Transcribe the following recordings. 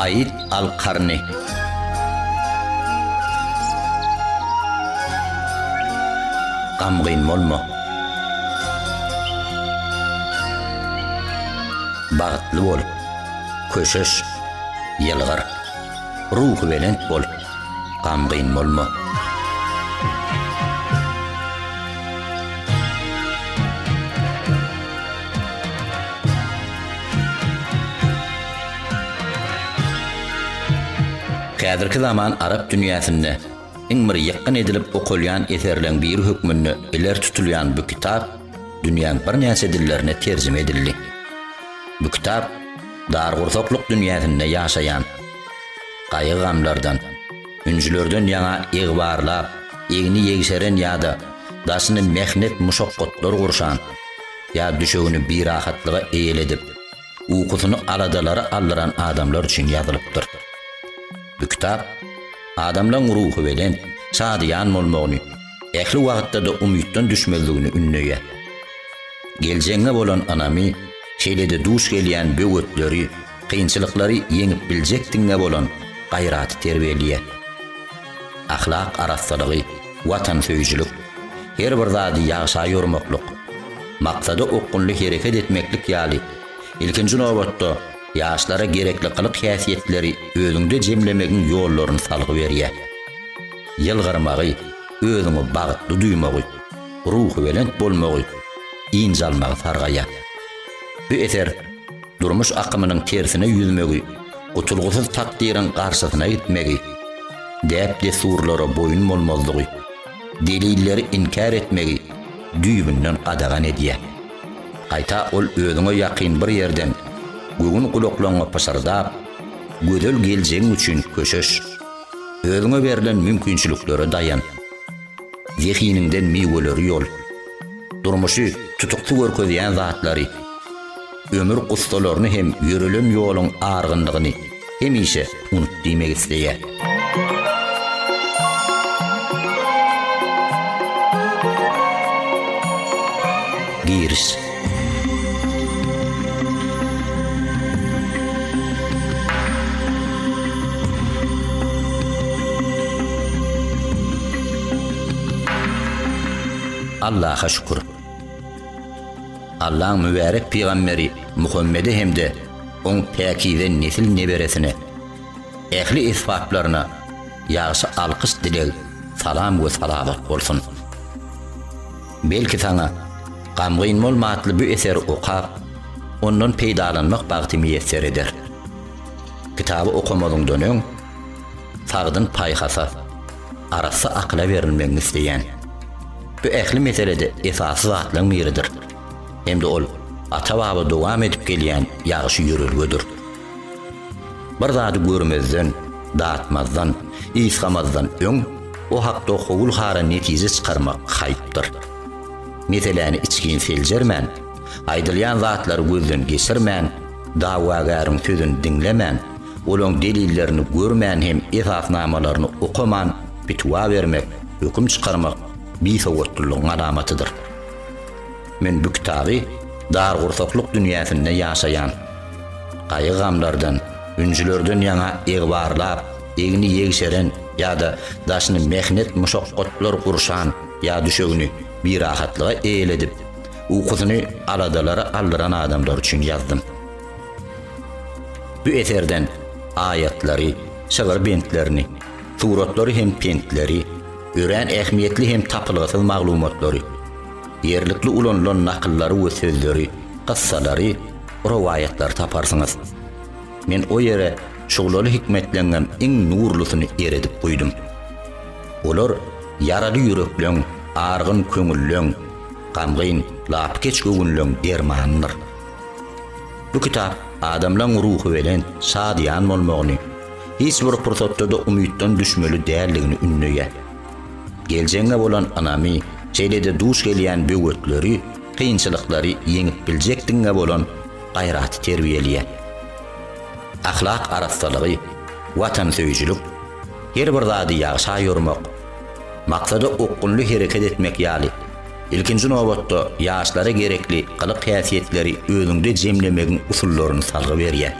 Ait al-Qarni. Qamgyn bolma. Bagtly bol. Köşeş, yılgır. Ruh velent bol. Qamgyn bolma. Kädirki zaman Arap dünyasynda iň bir ýakyn edilip okulýan eserleň bir hükmünde iler tutulýan bu kitap dünýäň bir näçe dillerine terjime edildi. Bu kitap dargursakluk dünyasynda ýaşaýan gaýy gamlardan, ünjülerden ýaňa ýygbarlap, egni ýegseren ýa-da daşyny mehnet muşakkatlar gurşan ýa düşegini bir rahatlyga eýeledip, uykusyny aladalary aldyran adamlar üçin ýazylypdyr. Bu kitap adamlaryň ruhy bilen şadyan bolmagyny, ähli wagtda da umytdan düşmezligini ünleýär. Geljeňe bolan anamy, şeýlede duş gelýän böwetleri, kynçylyklary ýeňip biljekdiňe bolan gaýraty terbiýelýär. Ahlak araslygy, watan söýüjülük, her bir zady ýaşa ýormaklyk, maksady okunly hereket etmeklik ýaly. İlkinji nowbatda ýaşlara gerekli kılık häsiýetleri özüňde jemlemegiň ýollaryny salgy berýär. Ýylgyrmagy, özüňi bagtly duýmagy, ruhy welent bolmagy, injalmagy sargaýar. Bu eser durmuş akymynyň tersine ýüzmegi, gutulgusyz takdirin garşysyna gitmegi, däp desurlara boyun bolmazlygy, delilleri inkar etmegi düýbünden qadagan edýär. Gaýta ol özüňe ýakyn bir ýerden gögün gulaklaňa pasardap, gödel geljeň üçin köşeş, özüňe berilen mümkinçiliklere dayan. Zihininden meweleri ýol, durmuşy tutukly görkezýän zatlary, ömür gustalaryny hem ýürülen ýoluň argyndygyny hemişe unutdymek isleýär. Giriş. Allah'a şükür. Allah'ın mübarek peygamberi Muhammed'e hem de on pekiden nesil neberesine, ehli isfatlarına ýaşy alkış dilek, salam ve salavat bolsun. Belki sana Qamgyn bolmatly bu eseri okap, ondan peýdalanmak bagty müýesser eder. Kitaby okumagyňdan öň sagdyn paýhasa, arasy akla berilmegi isleýän. Bu ähli meselede esasy zatlaryň biridir. Hem de ol ata-baba dowam edip gelýän ýaşy ýürelgedir. Bir zady görmezden, datmazdan, isgamazdan öň o hakda howul hara netije çykarmak haýypdyr. Meseleni içkin seljermän, aýdylýan zatlary gözden geçirmän, dawagaryň sözüni dinlemän, olaň delillerini görmän hem esasnamalaryny okuman, bitwa bermek, höküm çykarmak bisowatllygyň alamatydyr. Men bu kitaby dargursakluk dünýäsinde ýaşaýan, gaýy gamlardan, ünjülerden ýaňa ýygbarlap, egni ýegseren ýa-da daşyny mehnet muşakkatlar gurşan ýa düşegini bir rahatlyga eýeledip, uykusyny aladalary aldyran adamlar üçin ýazdym. Bu eserden aýatlary, şygyr bentlerini, suratlary hem pentleri, ören ähmiýetli hem tapylgysyz maglumatlary, yerlikli ulanlan nakyllary we sözleri, qyssalary, rowaýatlar taparsyňyz. Men o ýere şuglaly hikmetlengen iň nurlusyny eredip goýdum. Olar yaraly ýürekleň, argyn köňülleň, Qamgyn lapkeç göwünleň dermanydyr. Bu kitap adamlaryň ruhy bilen şadyan bolmagyny, hiç bir pursatda da umytdan düşmeli däldigini ünleýär. Geljeňe bolan anamy, şeýlede duş gelýän böwetleri, kynçylyklary ýeňip biljekdiňe bolan gaýraty terbiýelýär. Ahlak araslygy, watan söýüjülük, her bir zady ýaşa ýormak, maksady okunly hereket etmek ýaly. İlkinji nowbatda ýaşlara gerekli kılık häsiýetleri özüňde jemlemegiň usullaryny salgy berýär.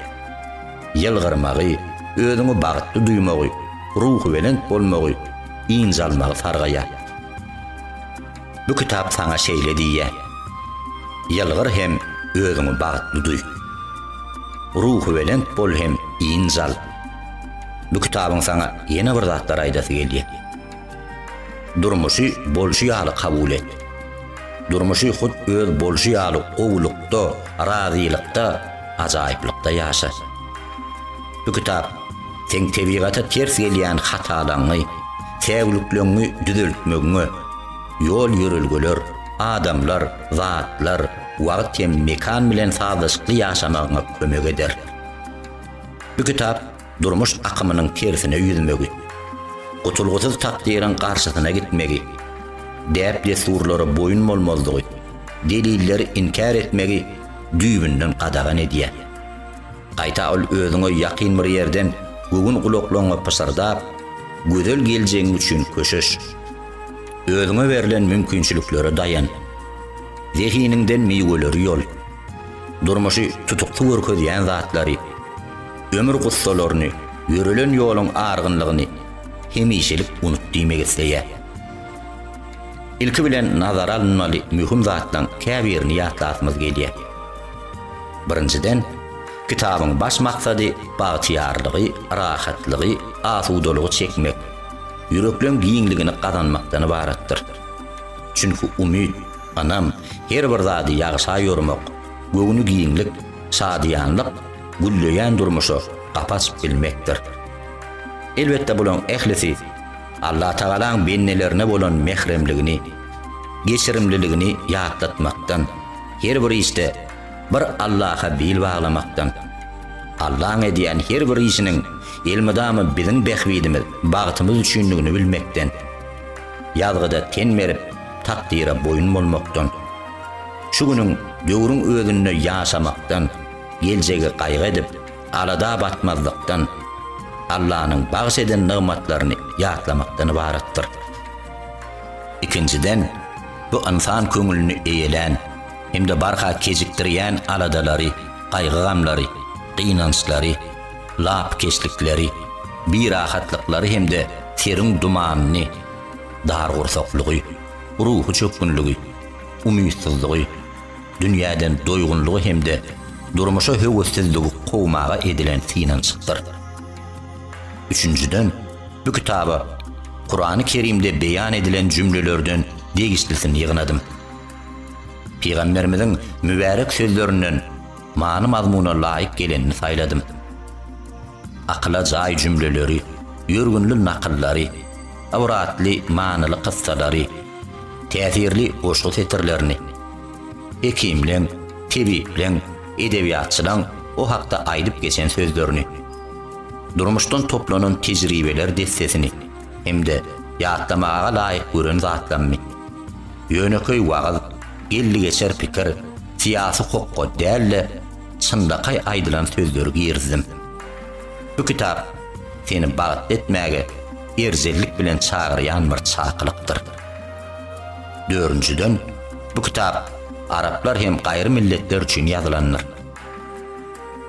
Ýylgyrmagy, özüňi bagtly duýmagy, ruhy bilen bolmagy, iň almagy sargaya. Bu kitap sana şeýle diýe. Ýalgyr hem özüňi bagtly duý. Ruhy bilen bol hem iň al. Bu kitabyň sana ýene bir zatlar aýdasy gelýär. Durmuşy bolşy ýaly kabul et. Durmuşy hud öz bolşy ýaly owlukda, razylykda, ajaýyplykda ýaşa. Bu kitap sen tebiğata ters gelýän hatalaňy, täwlüklerini düzeltmegiňe, ýol ýörelgeler, adamlar, zatlar, wagt hem mekan bilen sazlaşykly ýaşamagyňa kömek eder. Bu kitap durmuş akymynyň tersine ýüzmegi, gutulgusyz takdirin garşysyna gitmegi, däp desurlara boyun bolmazlygy, delilleri inkar etmegi düýbünden qadagan edýär. Aýta ol özüňe ýakyn bir ýerden gögün gulaklaryňa pysardap, gözel geljegiň üçin köşeş. Özüňe berilen mümkinçiliklere dayan. Zehininden meýweleri ýol. Durmuşy tutukly görkezýän zatlary, ömür gussalaryny, ýörelen ýoluň argynlygyny hemişelik unutdymek isleýär. Ilki bilen nazara alynmaly mühim zatlaryň käbirini ýatlatmaz gelýär. Birinciden, kitabyň baş maksady bagtyarlygy, rahatlygy, asudalygy çekmek, ýürekleň giňligini kazanmakdan ibaratdyr. Çünki umid, anam, her bir zady ýagşa ýormak, göwünü giňlik, şadyanlyk, gülleýän durmuşy gapas bilmekdir. Elbetde bulan ehlisi Allah Taala'nın bennelerine bolan mehremligini, geçirimliligini ýatlatmakdan, her bir işte bir Allah'a bil baglamakdan, Allah'ın ediyen her bir işinin elmidamı bizim behvidimiz, bagtymyz üçinligini bilmekden, ýazgyda tenmerip takdire boyun bolmakdan, şu günüň döwrüň özünde ýaşamakdan, geljegi gaýgy edip alada batmazlykdan, Allah'ın bagş eden nimetlerini ýatlamakdan ibaratdyr. İkinciden, bu insan köňülini eýelen, hemde barha kezikdirýän aladalary, gaýgy gamlary, gynançlary, lap keslikleri, bir rahatlıkları hemde terin dumanını, dar gursaklygy, ruhu çökünlügi, umytsizligi, dünýäden doýgunlygy hemde durmuşa höwessizligi gowmaga edilen finançyktır. Üçüncüden, bu kitaba Kur'an-ı Kerim'de beyan edilen cümlelerden degislisini ýygnadım. Peygamberimizin mübarek sözlerinden many mazmuna laýyk gelenini saýladım. Akla jaý cümleleri, ýörgünli nakıllary, awratly manyly kyssalary, täsirli goşgu setirlerini, hekimleň, tebipleň, edebiýatçylaň o hakda aýdyp geçen sözlerini, durmuşdan toplanan tejribeler destesini, hemde ýatlamaga laýyk gören zatlanmy, ýöneköy wagaz, elli geçer pikir, siyasi hukuk dälle, çyndakay aýdylan sözleri girizdim. Bu kitap seni bagat etmäge erzellik bilen çağırýan bir çaqlykdyr. Dördüncüden, bu kitap Araplar hem gaýry milletler üçin ýazylanýar.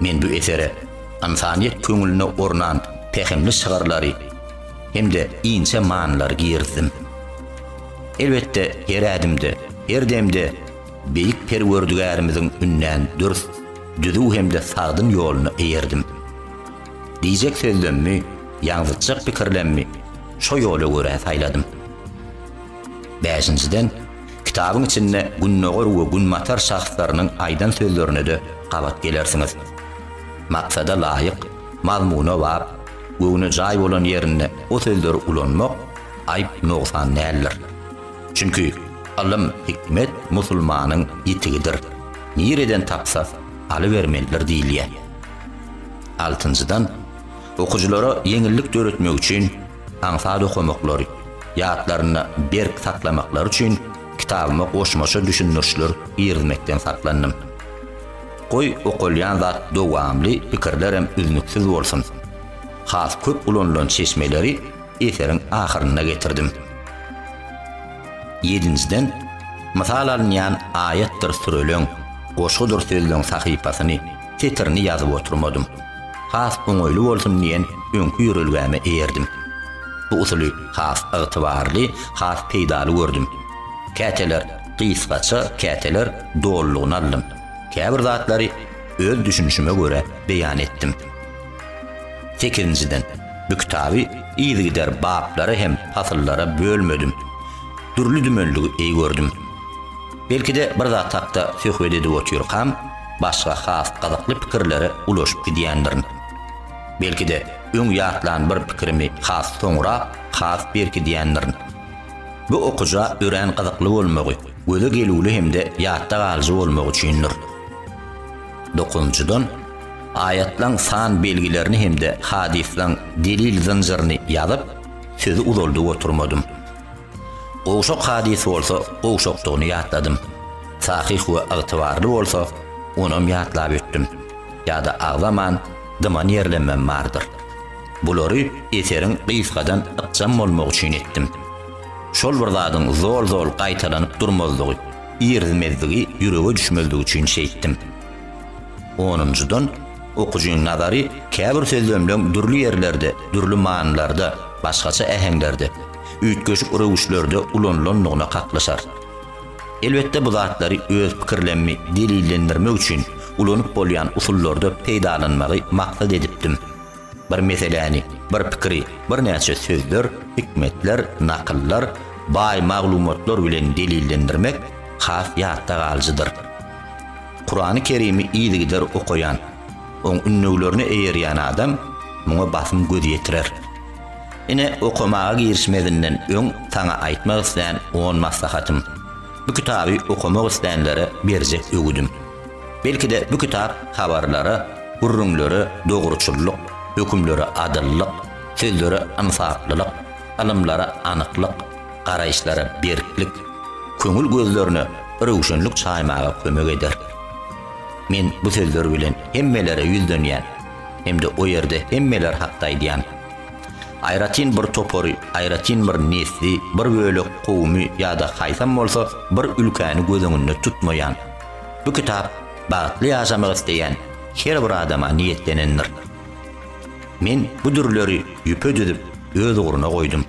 Men bu esere insaniýet köňüline ornan pehemli şygarlary hemde ince manlary girizdim. Elbetde her adymda, her demde beýik perwerdigarimiziň ünnän dürst, düzü hemde sagdyn ýoluna eýerdim. Diýjek sözlemmi, ýaňzytjak pikirlemmi, şo ýola görä saýladym. Beşinciden, kitabyň içinde günnäger we günmatar şahslarynyň aýdan sözlerini de gabat gelersiňiz. Maksada laýyk, mazmuna bap, göwüne jaý bolan ýerine o sözleri ulanmak aýp noksan näller. Çünkü alim hikmet musulmanyň ýetigidir. Nireden tapsa alybermelidir diýilýär. Altıncıdan, okuculara yeňillik öğretmek için ansad okumaklary, ýatlaryna berk saklamaklar için kitabyma goşmaşa düşünürçler ýermekden saklandım. Goý okulýan zat dowamly pikirlerem üzünüksiz bolsun. Has köp ulanlan çeşmeleri eseriň ahyryna getirdim. Yedinciden, masal alınýan ayetdir sürelen, goşgudur sözleň sahypasyny, tetirini ýazyp oturmadım. has oňoýly bolsun diýen öňkü ýörelgäme eýerdim. Bu usuly has ygtybarly, has peýdaly gördüm. Käteler gysgaça, käteler dollugyny aldym. Käbir zatlary öz düşünüşime göre beýan etdim. 8-nji bu kitaby ýygyder baplary hem fasıllara bölmedim. Türlü dümenligi eý gördüm. Belki de bir zat tapda söhbet edip oturýarsam, başga has gazykly pikirlere ulaşyp gidýändirin. Belki de öň ýatlan bir pikirimi has soňra has berki diýändirin. Bu okuja ören gazykly bolmagy, göze gelýuli hemde ýatda galyjy bolmagy üçindir. 9-nji ayatlaň san belgilerini hemde hadislaň delil zanjirini ýazyp, sözü uzaldyp oturmadym. Oşok hadis bolsa, oşokdygyny ýatladym. Sahih we ygtybarly bolsa, onam ýatlap ötdüm. Ýa-da agzaman, dyman ýerlenmem bardyr. Bulary eseriň gysgadan ykjam bolmagy üçin etdim. Şol bir zadyň zor gaýtalanyp durmazlygy, ýerzmezligi, ýürege düşmezligi üçin şeýtdim. 10-njydan okujyň nazary käbir sözlemleň dürli ýerlerde, dürli manalarda, başgaça ähenglerde, üýtgeşik uruguşlarda ulanlanlygyna kaklaşar. Elbette bu zatlary öz pikirlenmi delillendirmek üçin ulanyp bolýan usullarda peýdalanmagy maksat edipdim. Bir meseleni, bir pikiri, bir näçe sözler, hikmetler, nakyllar, baý maglumatlar bilen delillendirmek has ýatda galyjydyr. Kur'an-ı Kerim'i iyiligider okuyan, on ünnülerini eğeryan adam, muňa basym göz ýetirer. Ine okumaga girişmedinden öň taňa aýtmak isleýän on maslahatym. Bu kitaby okumak isleýänlere berjek ögüdüm. Belki de bu kitap habarlara, gurrunlary, dogruçylyk, hökümleri adyllyk, sözleri ansaplylyk, alymlara anyklyk, garaýşlara berklik, köňül gözlerini röwşenlik çaýmaga kömek eder. Men bu sözler bilen hemmelere ýüzlenýän, hem de o ýerde hemmeler hakdaýdýan. Aýratyn bir topory, aýratyn bir nesli, bir bölek kowmy ýa-da haýsam bolsa bir ülkäni gözüňde tutmaýan. Bu kitap bagtly ýaşamak isleýän her bir adama niýetlenendir. Men bu dürleri ýüpedip öz uğruna goýdum.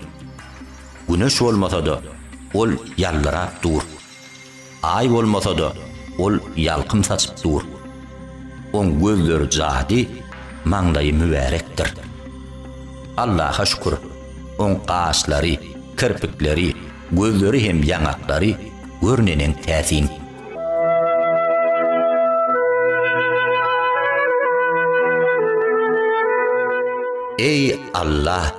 Güneş bolmasa da ol ýallarap dur. Ay bolmasa da ol ýalkym saçyp dur. On gözleri jadi, maňdaýy mübarekdir. Allaha şükür. On gaşlary, kirpikleri, gözleri hem ýaňaklary görnenen täsin. Ey Allah!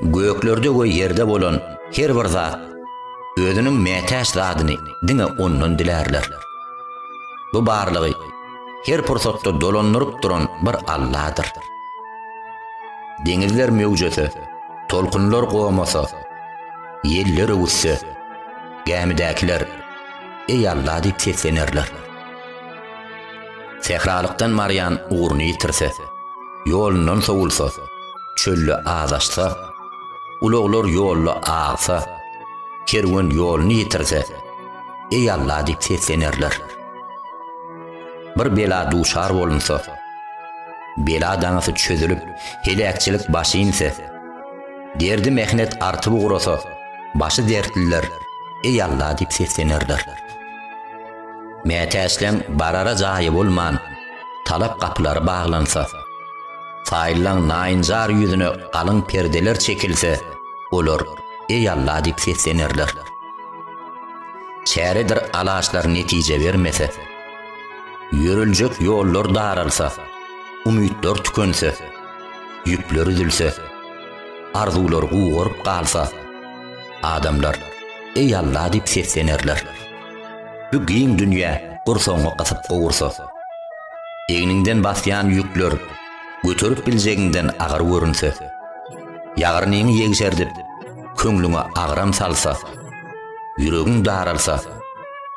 Göklerde we ýerde bolan her bir zat özüniň mätäş zadyny diňe ondan dilerler. Bu barlygy her pursatda dolanýaryp duran bir Allah'dır. Deňizler mewjusy, tolkunlar gowamasa, ýeller öwüsse, gämidäkiler ey Allah diýip seslenerler. Sehralykdan maryan uğrunu yitirse, yolundan sowulsa, çölle azaşsa, uluglar yolla ağsa, kerwen yolunu yitirse, ey Allah diýip seslenerler. Bir bela duşar bolunsa, bela daňysy çözülüp, helakçylyk başy inse, derdi mehnet artyp ugrasa, başy dertliler, ey Allah diýip seslenerler. Mätäçleň barara jaýy bolman, talap kapylary baglansa, saýlaň naýynjar ýüzüne galyň perdeler çekilse, olar ey Allah diýip seslenerler. Çäredir alaşlar netije bermese, ýörüljek ýollar daralsa, umytlar tükense, ýüpler üzülse, arzular guguryp galsa, adamlar ey Allah diýip seslenerler. Bu giň dünýä gursoňa gasyp gowursa, egniňden basýan ýükler götürüp biljegiňden agar görünse, ýagrynyň ýegişerdip köňlüňe agram salsa, ýüregiň daralsa,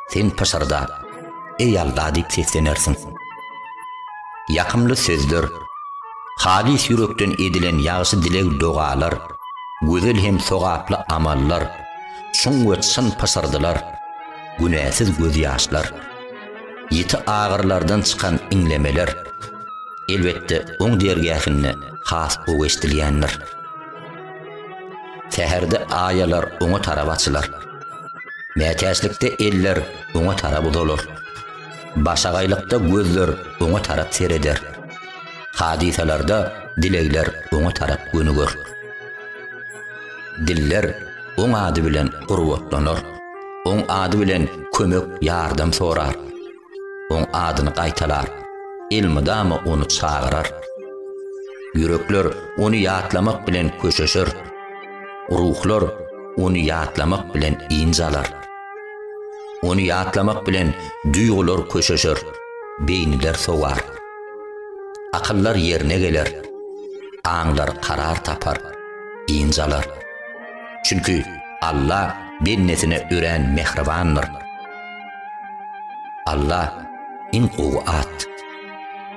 sen paşarda ey Allah diýip seslenersiň. Ýakymly sözler, halis ýürekden edilen ýagşy dilek dogalar, gözel hem sogaply amallar, şoň wetşin paşardylar. Günäsiz göz ýaşlar. yiti ağırlardan çıkan inlemeler, elbette on dergähine has o estilýänler. Seherde ayalar oňa tarap açylar. Mätäslikde eller oňa tarap udalar. Başagaýlykda gözler oňa tarap sereder. Hadisalarda dilekler oňa tarap gönüger. Diller oň ady bilen gurbatlanar. Oň ady bilen kömek ýardam sorar. Oň adyny gaýtalar. Ilmidama onu çağırar. Yürekler onu ýatlamak bilen köşeşir. Ruhlar onu ýatlamak bilen injalar. Onu ýatlamak bilen duýgular köşeşir. Beýniler sogar. Akıllar yerine geler. Aňlar karar tapar. Injalar. Çünkü Allah bennesine ören mehribandır. Allah in quvvat,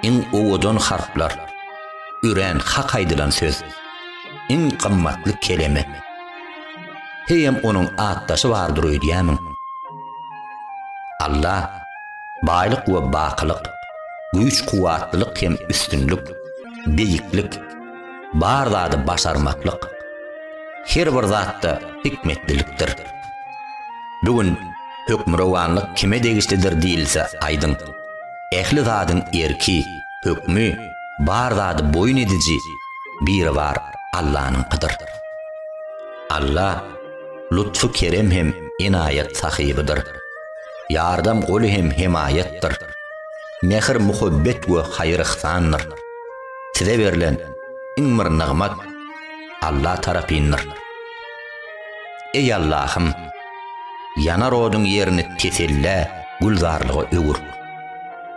in uwudun harflar, üren hak aydylan söz, in qymmatly kelime. Heyem onun atdaşy bardyr öýdýämiň. Allah baýlyk we bakylyk, güýç kuwatlylyk hem üstünlük, beýiklik, bar zady başarmaklyk, her bir zatda hikmetlilikdir. Bugün hökmürawanlyk kime degişlidir diýilse aýdyň. Ehli zadyň erki, hökmü, bar zady boyun edici biri var Allah'nınkidir. Allah lütfu kerem hem inayet sahibidir. Yardam golu hem himayettir. Mehr muhabbet we hayır ihsandır. Size verilen in bir nigmat Allah tarapyndyr. Ey Allah'ım, yanar odun yerini teselle, gulzarlığı ögür.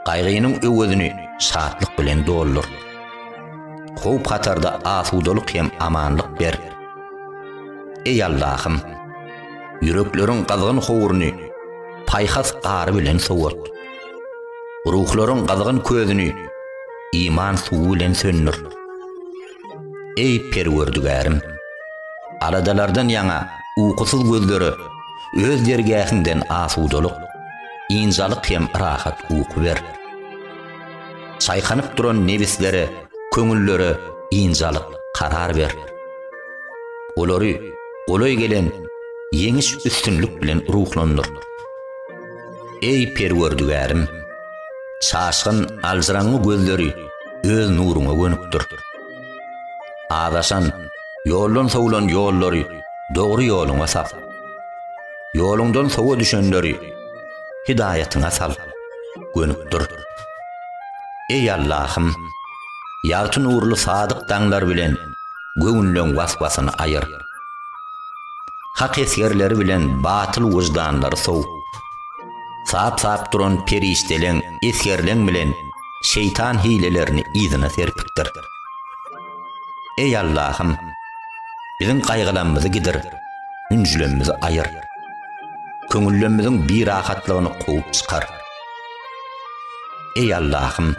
Gaýgynyň öwüzini şatlyk bilen doldur. Howp hatarda asudalyk hem amanlyk ber. Ey Allah'ım, yürekleriň gazgyn howuryny paýhas gary bilen sowat. Ruhlaryň gazgyn közüni iman suwu bilen söndür. Ey Perwerdigarim, aladalardan ýaňa uykusuz gözleri öz dergähinden asudalyk, injalyk hem rahat uyku ber. Çaýkanyp duran nebisleri, köňüllere injalyk karar ber. Olary golay gelen yeňiş üstünlük bilen ruhlandyr. Ey Perwerdigarim, çaşgyn alzyraňy gözleri öz nuruňa gönükdir. Adaşan ýoldan sowulan ýollary dogry ýoluňa sap. Ýoluňdan sowa düşenleri hidayatyňa sal, gönükdir. Ey Allah'ım, ýagty nurly sadyk daňlar bilen göňüllüň waswasyny aýyr. Hak esgerleri bilen batyl wyjdanlary sow. Sap duran perişteleň esgerleň bilen şeytan hilelerini izine serpikdir. Ey Allah'ım, bizim gaýgylarymyzy gidir, ünjülerimizi aýyr. Köňüllerimiziň bir rahatlygyny gowy çykar. Ey Allah'ım,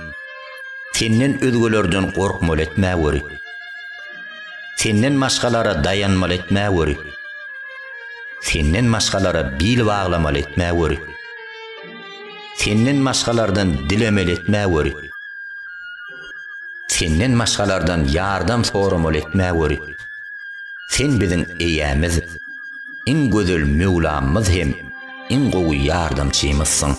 senden özgelerden gorkmaly etmä wöri. Senden maşgalara dayanmaly etmä wöri. Senden maşgalara bil baglamaly etmä wöri. Senden maşgalardan dilemeli etmä wöri. Senden maşgalardan yardam soramaly etmä wöri. Sen biziň eýämiz, in gözel Mevlamyz hem in gowy yardamçymyzsyň.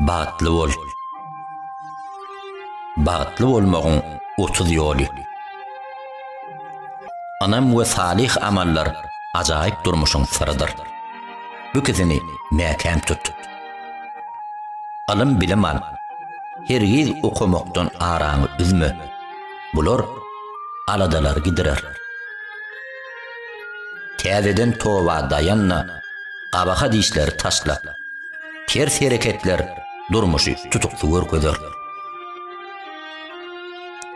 Batly bol. Batly bolmagyň 30 ýoly. Anam we salih amallar ajaýyp durmuşyň syrydyr. Bu kezini mäkem tut. Alym bilim al. Hergiz okumakdan araňy üzme. Bular aladalar gidirer. Täzeden towa dayanna, gabaha diýişler taşla. Ters hereketler durmuşy tutukly görkezler.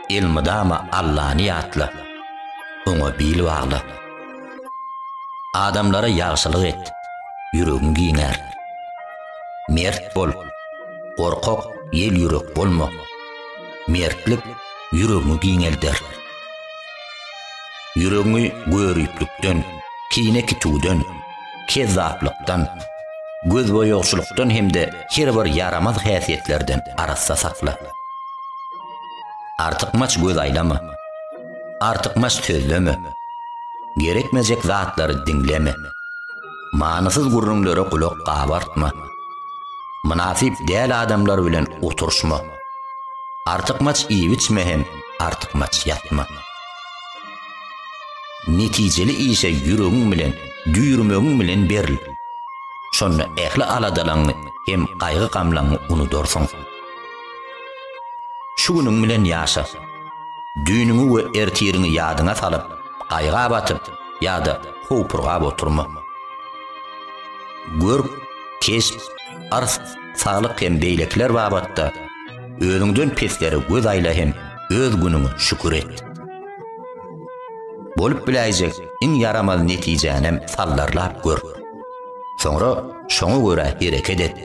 Ilmidama Allah'ny ýatla. Oňa bil bagla. Adamlara ýagşylyk et. Yüregiň giňer. Mert bol. Gorkak yel yürek bolma. Mertlik yüregiň giňeldir. Yüreğini görüplükten, kine kituden, kezzaplıktan, göz boyoqçuluktan hem de her bir yaramaz häsiýetlerden arassa sakla. Artyqmaç göz aylama, artyqmaç sözleme, gerekmejek zatlary dinleme, manysız gurrunlara kulak gabartma, münasip däl adamlar bilen oturşma, artyqmaç iýiçme hem artyqmaç ýatma. Netijeli işe yüreğin bilen, düýrmegiň bilen beril. Şonu ähli aladalaňy hem gaýgy gamlaňy unudursyň. Şu günüň bilen ýaşa. Düýnüňi we ertiýeriňi ýadyňa salyp, gaýga batyp ýa-da howpurga oturma. Gör, kesip, arz, saglyk hem beýlekler babatda özüňden pesleri göz aýla hem öz günüňi şükür et. Bolup biläjek iň yaramaz netijänem sallarlap gör. Soňra şoňa görä hereket et.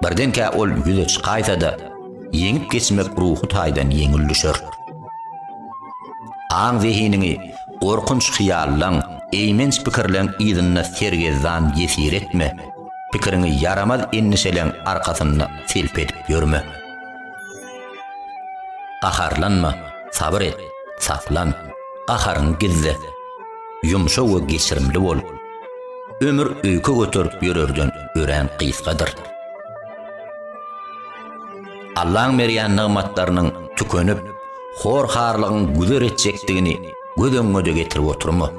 Birdenkä ol ýüze çykaýsa-da yeňip geçmek ruhy taýdan yeňil düşer. Aň zihiniňi gorkunç hyýallaň, eýmens pikirleň ýygyna sergezdan ýesir etme. Pikiriňi yaramaz ennişeleň arkasyna selpedip ýörme. Gaharlanma, sabr et, saflan. Gaharyň gizle, yumşak we geçirimli bol. Ömür öýke götürüp ýörerden ören gysgadyr. Allahyň berýän nymatlarynyň tükenip, horharlygyň güzer etjekdigini göz öňüňe getirip oturma.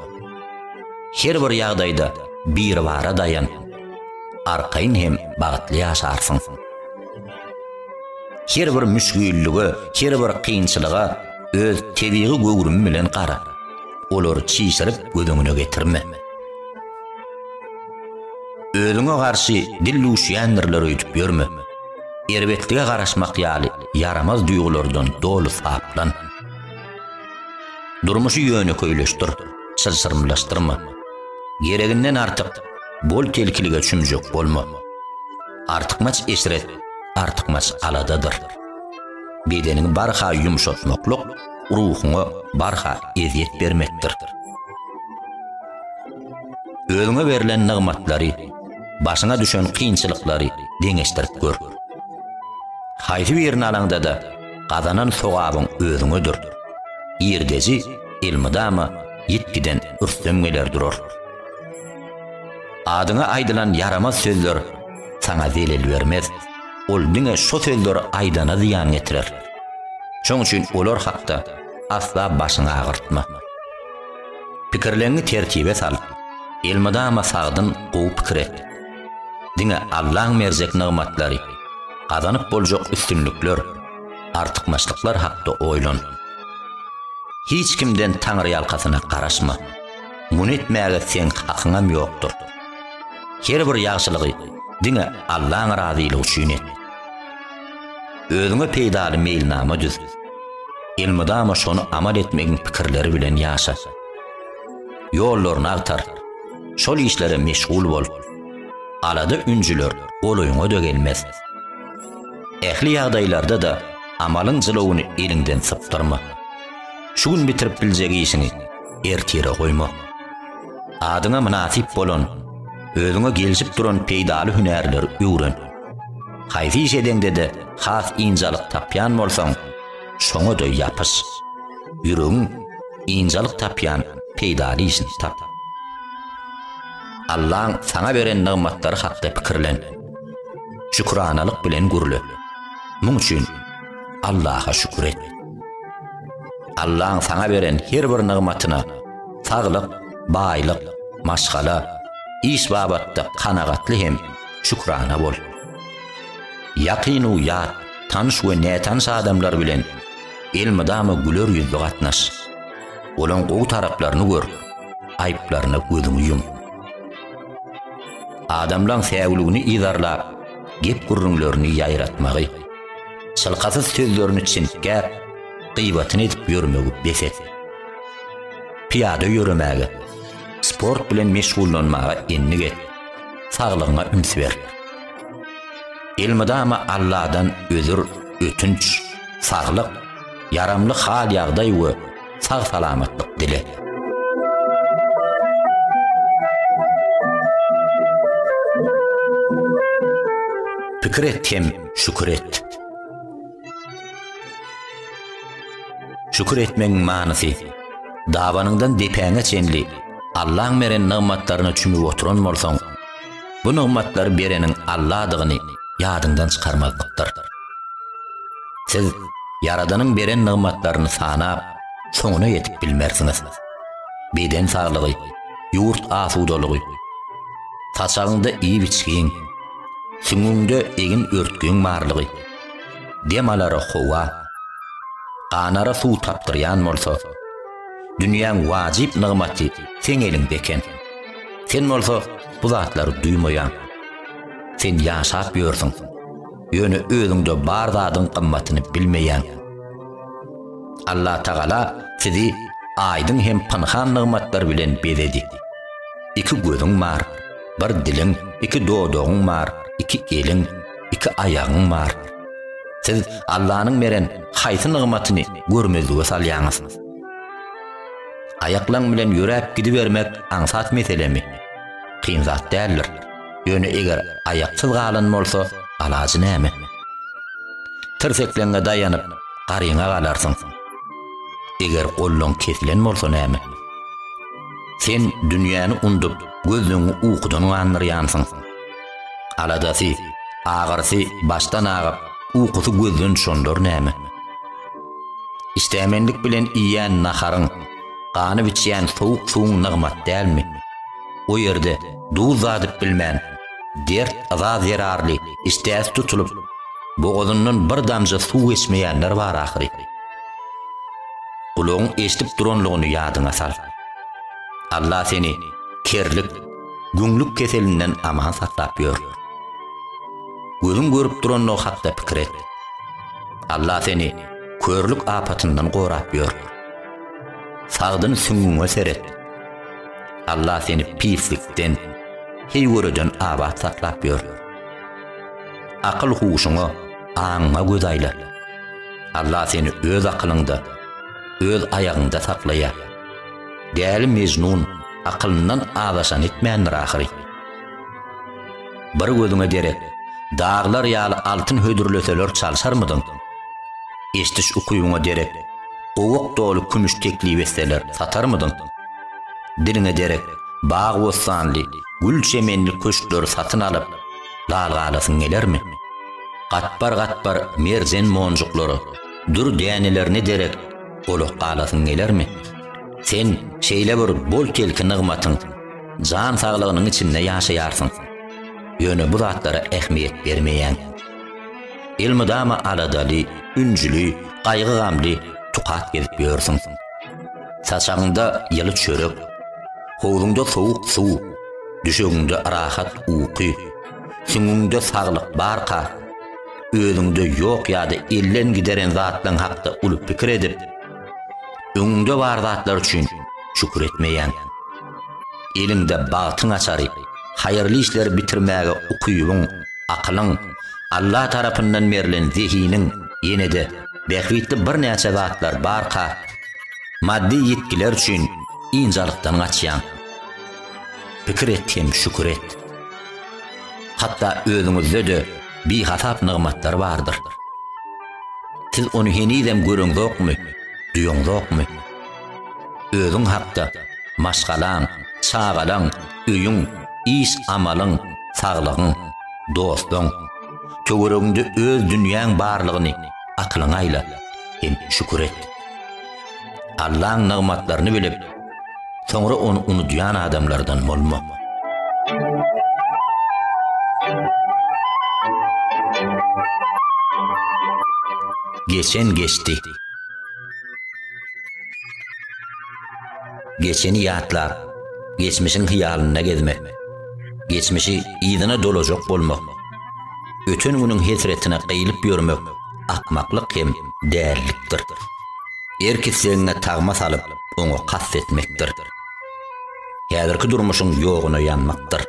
Her bir ýagdaýda bir bara dayan, arkaýyn hem bagtly ýaşarsyň. Her bir müşgüllüge, her bir kynçylyga öz tebiği göwrüm bilen qara. Olar çiýsirip gödüňüne getirme. Özüňe garşy dilluşýanlarlar öýtüp ýörme. Erbetlige garaşmak ýaly yaramaz duýgulardan dolu saplan. Durmuşy ýöne köýleşdir, sylsyrmlaşdyrma. Gereginden artyk bol telkilige çümjek bolma. Artyqmaç esret, artyqmaç aladadyr. Bedeniň barha ýumşatmaklyk ruhuňa barha eziýet bermekdir. Özüňe berilen nymatlary, başyňa düşen kynçylyklary deňeşdirip gör. Haýsy birini alaňda da gazanan sogabyň özüňedir. Ýerdesi ilmidama ýetkiden ürstem geler durur. Adyňa aýdylan yaramaz sözler saňa zelil bermez. Ol diňe şo sözler aýdana ziýan getirer. Şoň üçin olar hakda asla başyňy agyrtma. Pikirlerini tertibe sal. Ilmidama sagdyn gowy pikir et. Diňe Allahyň merzek nymatlary, gazanyp boljak üstünlükler, artyqmaçlyklar hakda oýlan. Hiç kimden taňry ýalkasyna garaşma. Muny etmäge sen hakyňam ýokdur. Her bir ýagşylygy diňe Allahyň razylygy üçin et. Özüňe peýdaly meýilnama düz. Ilmidama şonu amal etmegiň pikirleri bilen ýaşa. Ýollaryny agtar. Şol işlere meşgul bol. Alada üncüler olaýyňa da gelmez. Ähli ýagdaýlarda da amalyň jylawyny eliňden sypdyrma. Şu gün bitirip biljek işini ertire goýma. Adyňa münasip bolan, özüňe gelişip duran peýdaly hünärleri öwren. Haýsy iş edende de has injalyk tapýan bolsaň, şoňa da ýapyş. Ýüregiň injalyk tapýan peýdaly işini tap. Allahyň saňa beren nymatlary hakda pikirlen. Şükranalyk bilen gürle. Muň üçin Allaha şükür et. Allahyň saňa beren her bir nymatyna saglyk, baýlyk, maşgala, iş babatda kanagatly hem şükrana bol. Ýakyny ýa, tanış we nätanış adamlar bilen ilmidama güler ýüzli gatnaş. Olaň gowy taraplaryny gör, aýplaryna gözüňi yum. Adamlaň säwligini ýyzarlap, gep gurrunlaryny ýaýratmagy, çylkasyz sözlerini çinkär, gıybatyny edip ýörmegi beset. Piyada ýöremäge, sport bilen meşgullanmaga ennig et, saglygyňa üns ber. Ilmidama Allahdan özür, ötünç, saglyk, yaramly hal ýagdaý we sag salamatlyk dile. Pikir et hem şükür et. Şükür etmeň manysy dawanyndan depäňe çenli Allah'ın beren nimetlerini çümüp oturan bolsaň, bu nimetler berenin Allah'dygyny ýadyňdan çykarmazlyktır. Siz Yaradanyň beren nimetlerini sanap, soňuna yetip bilmersiňiz. Beden saglygy, ýurt asudalygy, saçagyňda iyi biçgiň, süňüňde egin örtgüň barlygy, demalary howa, qanara suw tapdyrýan bolsa, dünýäň wajib nigmaty sen elinde eken. Sen bolsa bu zatlary duýmaýan. Sen ýaşap ýörsiň. Ýöne özüňde bar zadyň kymmatyny bilmeýän. Allah Taala sizi aýdyň hem pynhan nigmatlar bilen bezedi. İki gözüň bar, bir diliň, iki dodogyň bar, iki eliň, iki aýagyň bar. Siz Allah'ın beren haýsy nigmatyny görmezlige salýaňyz. Ayaklan bilen ýörep gidibermek aňsat meselemi. Kyn zat däldir. Ýöne eger ayaksyz galan bolsa, alajy näme? Tirsekleňe daýanyp garyňa galarsyň. Eger gollaň kesilen bolsa näme? Sen dünýäni undup gözüňi uykudan gandyrýansyň. Aladasy, agyrsy başdan agyp uykusy gözden şondur näme? İstemenlik bilen iýän naharyň qany biçýän soğuk suwuň nigmat dälmi? O ýerde duz zadyp bilmän, dert azaz yararly, istäs tutulup, boğazyndan bir damja suw içmeýänler bar ahyry. Kulagyň eşitip duranlygyny ýadyňa sal. Allah seni kerlik, güňlük keselinden aman saklap ýör. Gözüň görüp duranlygy hakda pikir et. Allah seni körlük apatyndan gorap ýör. Sagdyn süňüňe seret. Allah seni pislikden, heýwereden abat saklap ýör. Akyl huşuňa, aňa göz aýla. Allah seni öz akylyňda, öz aýagynda saklaýar. Däli mejnun, akylyndan azaşan etmändir ahyry. Bir gözüňe derek, dağlar ýaly altyn hödürleseler çalşarmydyň? Eşitiş ukuyuňa derek, owak dolu kümüş teklip etseler satarmydyň? Diline derek, bağ bostanly, gül çemenli köşkleri satyn alyp, lal galasyň gelermi? Gatbar merjen monjuklary, dur dänelerni derek, oluk galasyň gelermi? Sen şeýle bir bol kelki nigmatyň, jan saglygynyň içinde ýaşaýarsyň. Ýöne bu zatlara ähmiýet bermeýän. Ilmidama aladaly, ünjüli, gaýgy gamly tukat gezip ýörsiň. Saçagyňda ýyly çörek, howluňda sowuk suw, düşeginde rahat uyky, süňüňde saglyk barka, özüňde ýok ýa-da elden gideren zatlaryň hakda ulyp pikir edip, öňüňde bar zatlar üçin şükür etmeýän. Elinde batyň açary, hayırlı işler bitirmäge ukuyuň, akylyň, Allah tarapyndan berilen zihiniň ýene-de behritli bir näçe zatlar barka, maddi yetkiler üçin injalykdan gaçýan. Pikir et hem şükür et. Hatta özüňizde de bir hasap nigmatlar bardyr. Siz onu henidem göreňizokmy, duýaňizokmy? Özüň hakda maşgalaň, çağalaň, öýüň, iş amalyň, saglygyň, dostuň, töwereginde öz dünýäň barlygyny akylyňa aýla, hem şükür et. Allah'ın nigmatlaryny bilip, soňra onu unutýan adamlardan bolma. Geçen geçti. Geçeni ýatlap, geçmişin hiyalyna gezmek, geçmişi ýygyna dolajak bolmak, öten günüň hesretine gylyp ýörmek akmaklyk hem därlikdir. Erkisleňe tagma salyp, oňa kastetmekdir. Häzirki durmuşyň ýogyna ýanmakdyr.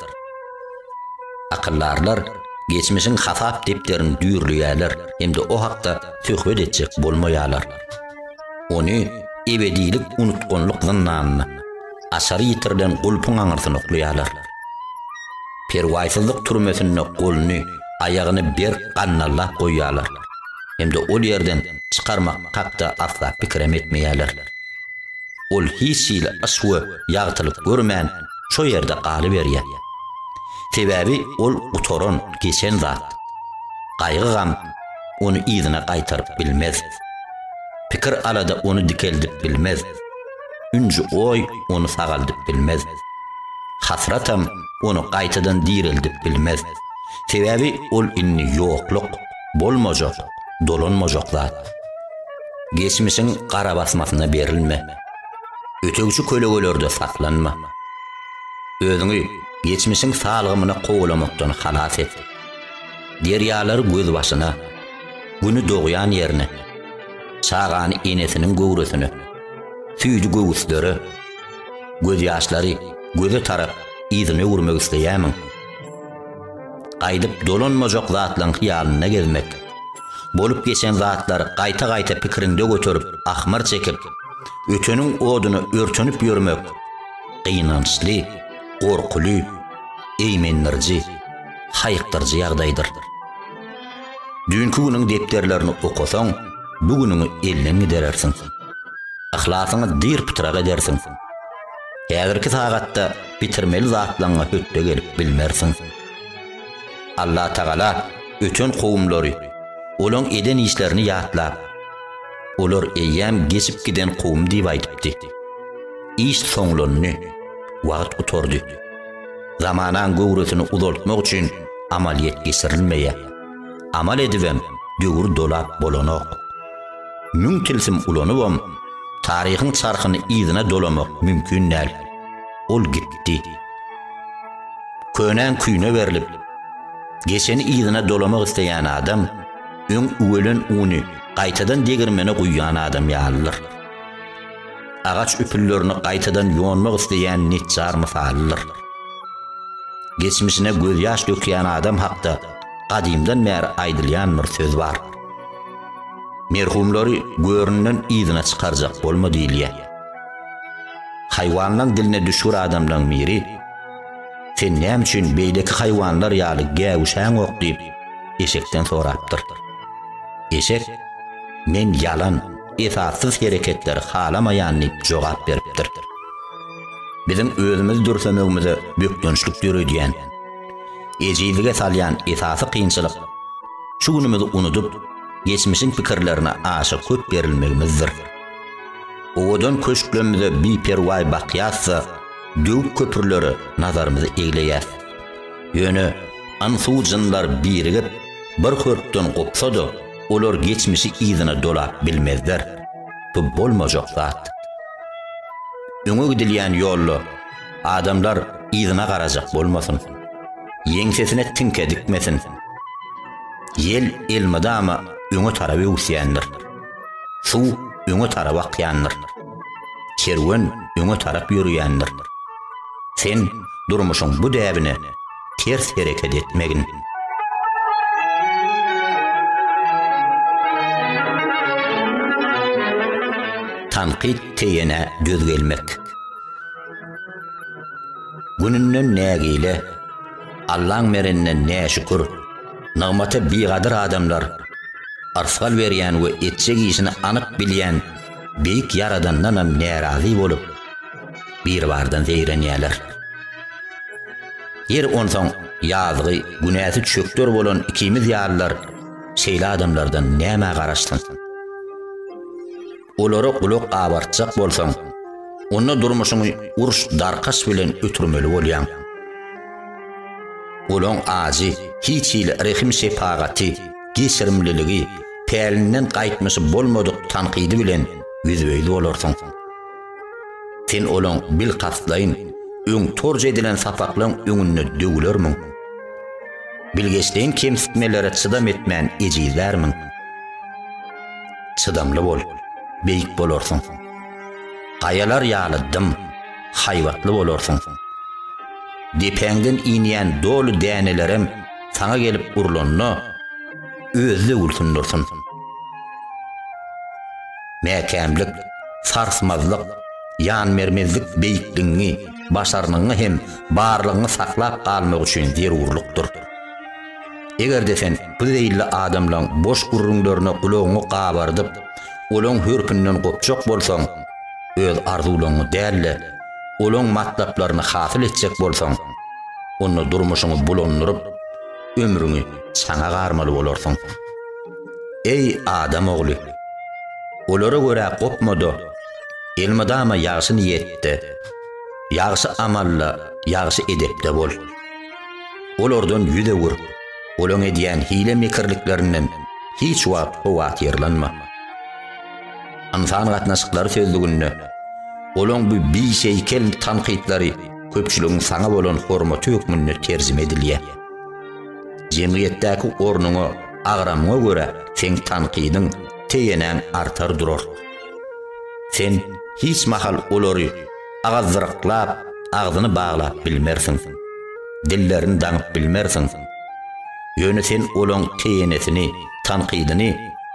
Akyllarlar geçmişin hasap depterini düýrlýärler, hemde o hakda töhbet etjek bolmaýarlar. Ony ebedilik unutganlyk zynnyny, aşary ýitirilen gulpyň aňyrsyny oklaýarlar. Perwaýsyzlyk türmesine golny, ayağını bir qannallap koyalar. Hem de ol yerden çıkarmak haqda asla pikrem etmeyeler. Ol hissiyle asvı yağtılıp görmän şo yerde qalıberýär. Sebebi ol utoron geçen zat. Qaýgy gam onu ýzyna qaytaryp bilmez. Pikir alada onu dikeldip bilmez. Üncü oy onu sagaldyp bilmez. Hasratam onu qaytadan dirildi bilmez. Sebebi ol inni ýokluk, bolmajak, dolanmajak zat. Geçmişin qara basmasyna berilme. Ötegüçi kölegölerde saklanma. Özüňi geçmişin salgymyny gowlamakdan halas et. Deryalar göz başına, günü doğuyan yerine, çağany enesinin göwresini, süýdi göwüsleri, göz ýaşlary göze tarap ýzyny urmak isleýämiň. Qaydyp dolanmajak zatlaryň hyýalyna gezmek, bolup geçen zatlar gaýta-gaýta pikirinde götürüp, ahmar çekip, öteniň oduny örtünüp ýörmek, gynançly, gorkuly, eýmenlerji, haýykdyrjy ýagdaýdyr. Dünkü günüň depderlerini okusaň, bugünüňi elden giderersiň. Ahlasyňy dir pytraga edersiň. Häzirki sagatda bitirmeli zatlaryňa hötte gelip bilmersiň. Allah Taala öten kowumlary, olaň eden işlerini ýatlap, olar eýem geçip giden kowum diýip aýdypdy. İş soňlaryny wagt utordy. Zamanan gowresini uzaltmak üçin amaliýet geçirilmeýär. Amal edibem döwür dolap bolanok. Müň tilsim ulanybam, taryhyň çarkyny ýzyna dolamak mümkin näl. Ol gitdi. Könen küýne berilip, geçeni ýzyna dolamak isteýän adam, öň öwelen uny gaýtadan degirmene guýýan adam ýalylar. Agaç üpüllerini gaýtadan ýonmak isteýän netçar mysalylar. Geçmişine göz ýaş dökýän adam hakda qadimdan bäri aýdylýan bir söz bar. Merhumlary göründen ýzyna çykarjak bolmady diýilýär. Haýwanyň diline düşür adamdan biri, sen näme üçin beýleki haýwanlar ýaly gäwüşäň ok diýip eşekden sorapdyr. Eşek, men yalan, esassız hereketleri halamayan diýip jogap beripdir. Bizim özümüz dürsemegimize bökdönçlük dörüýän, ejizlige salyan esasy kynçylyk, şu günümüzi unutup, geçmişin pikirlerine aşa köp berilmegimizdir. Odan köşklemimize bir perway bakýatsa, döwüp köpürleri nazarymyzy egleýär. Ýöne, ansuw jynlar birigip, bir hörtden gopsa-da, olar geçmişi ýzyna dolap bilmezler. Bu bolmajak zat. Öňe gidilýän ýolly adamlar ýzyna garajak bolmasyn. Ýeňsesine tinke dikmesin. Yel elmadama öňe tarap öwsýändir. Suw öňe tarap akýandyr. Kerwen öňe tarap ýürüýändir. Sen durmuşyň bu däbine ters hereket etmegin. Tanqid teyene göz gelmek. Gününden nägile, Allah'ın mereninden ne şükür, nağmata bigadir adamlar, arfal berýän we etjek işini anyk bilýän, beýik yaradandanam närazy bolup, bir bardan zeyrenýärler. Yer onsoň ýazgy, günäsi çökdür bolan ikimiz ýarlar, şeýle adamlardan näme garaşdyn? Olara uluk abartjak bolsaň, onda durmuşyňy uruş darkaş bilen ötürmeli bolýan. Olaň aji, hiç ile rehim şefagaty, geçirimliligi, pälinden gaýtmysy bolmadyk tanqidi bilen yüzbeýli bolarsyň. Sen olaň bil gaslaýyn, öň torja edilen sapaklaň öňünde döwülermiň. Bilgeçliň kemsitmelere çydam etmän ejizlermiň. Çydamly bol. Beýik bolarsyň. Gaýalar ýaly dım, haýwatly bolarsyň. Depeňden inýän dolu dänelerim saňa gelip urlanna, özde ulsundursyň. Mäkämlik, sarsmazlyk, ýan mermezlik beýikligiňi, başarnyňy hem barlygyny saklap galmak üçin zerurlukdyr. Eger desen bu deýilli adamlaň boş gurrunlaryna kulağını gabardyp, olaň hörpünden gopjak bolsaň, öz arzularyny dälle, olaň matlaplaryny hasyl etjek bolsaň, onu durmuşyňy bulandyryp, ömrüňi saňa garmaly bolarsyň. Ey adam ogly, olara görä gopmady, elmadama ýaşy niýetde, ýaşy amalla, ýaşy edepde bol. Olardan ýüde gur. Olaň edýän hile mekirliklerinden hiç wagt ýerlenme. Ansan gatnaşyklary sözlügünde olaň bu bişeýkel tanqytlary köpçüligiň saňa bolan hormaty hökmüne terjime edilýär. Jemgyýetdäki ornuňa, agramyňa görä sen tanqydyň teýenen artar durar. Sen hiç mahal olary agazdyraklap, agzyny baglap bilmersiň. Dillerini daňyp bilmersiň. Ýöne sen olaň teýenesini, tanqydyny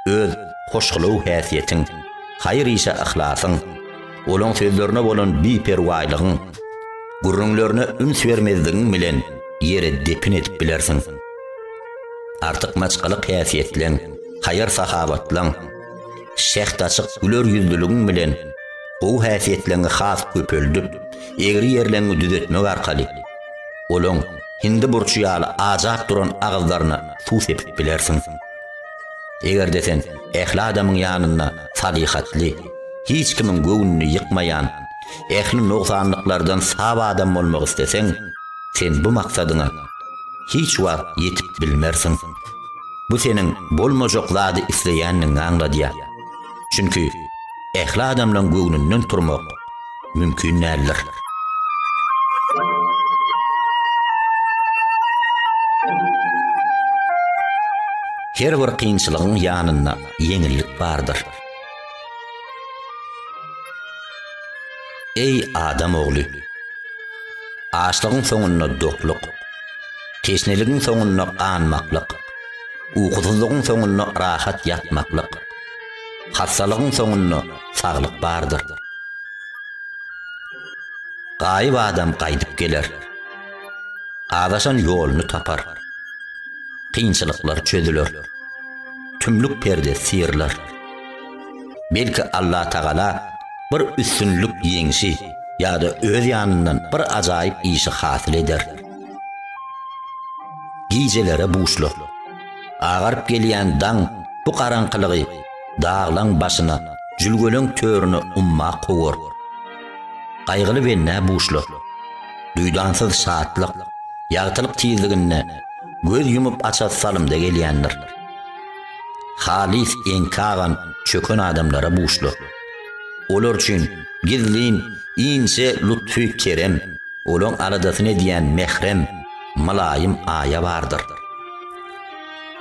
öz hoşgulaw häsiýetiň, haýır işe ahlasyn, olaň sözlerine bolan biperwaýlygyň, gurrunlaryna üns bermezdigiň bilen ýere depin edip bilersiň. Artyk maçgalyk häsiýetleň, haýır sahabatlaň, şähtaçyk güler ýüzlüligiň bilen o häsiýetleňe has köpöldüp, egri ýerleňi düzetmek arkaly olaň hindi burçuyalı azap duran ağızlarına su sepip bilersin. Eger desen, ehli adamın yanına salihatli, hiç kimin göğününü yıkmayan, ehli noksanlıklardan sağ adam olmak istesen, sen bu maksadına hiç wagt yetip bilmersin. Bu senin bolmajak zady isleýänliňi aňladýar. Çünkü ehli adamlaň göğününden turmak mümkün nädir. Her bir kynçylygyň ýanynda ýeňillik bardyr. Ey adam ogly, açlygyň soňuna dokluk, teşneligiň soňuna ganmaklyk, uýgusuzlygyň soňuna rahat ýatmaklyk, hastalygyň soňuna saglyk bardyr. Gaýyp adam gaýdyp geler, adaşan ýoluny tapar. Kynçylyklar çözülür. Tümlük perde sıyırlar. Belki Allah Taala bir üstünlük ýeňşi ýa-da öz ýanyndan bir ajaýyp işi hasyl eder. Gijelere buşlu. Agarıp gelýän daň bu garaňkylygy dağlaň başyna, jülgölüň törüne umma gower. Gaýgyly benne buşlu. Duýdansyz şatlyk, ýagtylyk tizligine göz yumup açat salımda gelýändir. Halis enkagan çökön adamlara buşlu. Olar üçin gizlin, inse lütfü kerem, olaň aradasyna diýen mehrem, malaýym aýa bardyr.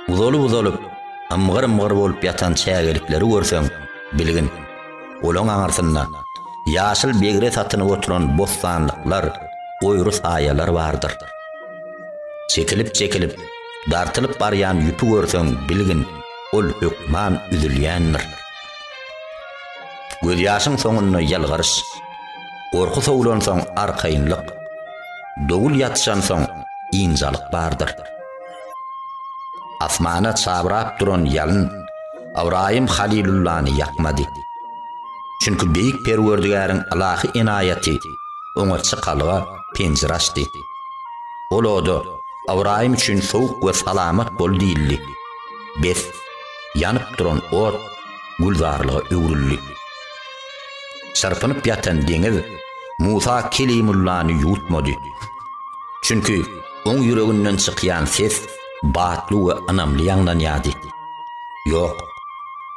Uzolup, amgyr bolup ýatan çägelikleri görseň, bilgin, olaň aňarsyna ýaşyl begre satynyp oturan bostanlyklar, goýry saýalar bardyr. Çekilip, dartılıp baryan yüpü görseň bilgin, ol hökman üzülýändir. Göz ýaşyň soňuna ýalgarys, gorku sowlansaň arkaýynlyk, dogul ýatşansaň injalyk bardyr. Asmana çabrap duran ýalyn Awraýym Halilullahny ýakmady. Çünki beýik Perwerdigäriň alahy enaýaty oňa çykalyga penjere açdy. Olady Awraýym üçin sowuk we salamat bol diýildi. Bes ýanyp duran ot gulzarlyga öwrüldi. Sarpanyp ýatan deňiz Musa Kelimullahny ýutmady. Çünki oň ýüreginden çykýan ses batly we anamly ýanglanýady. Ýok,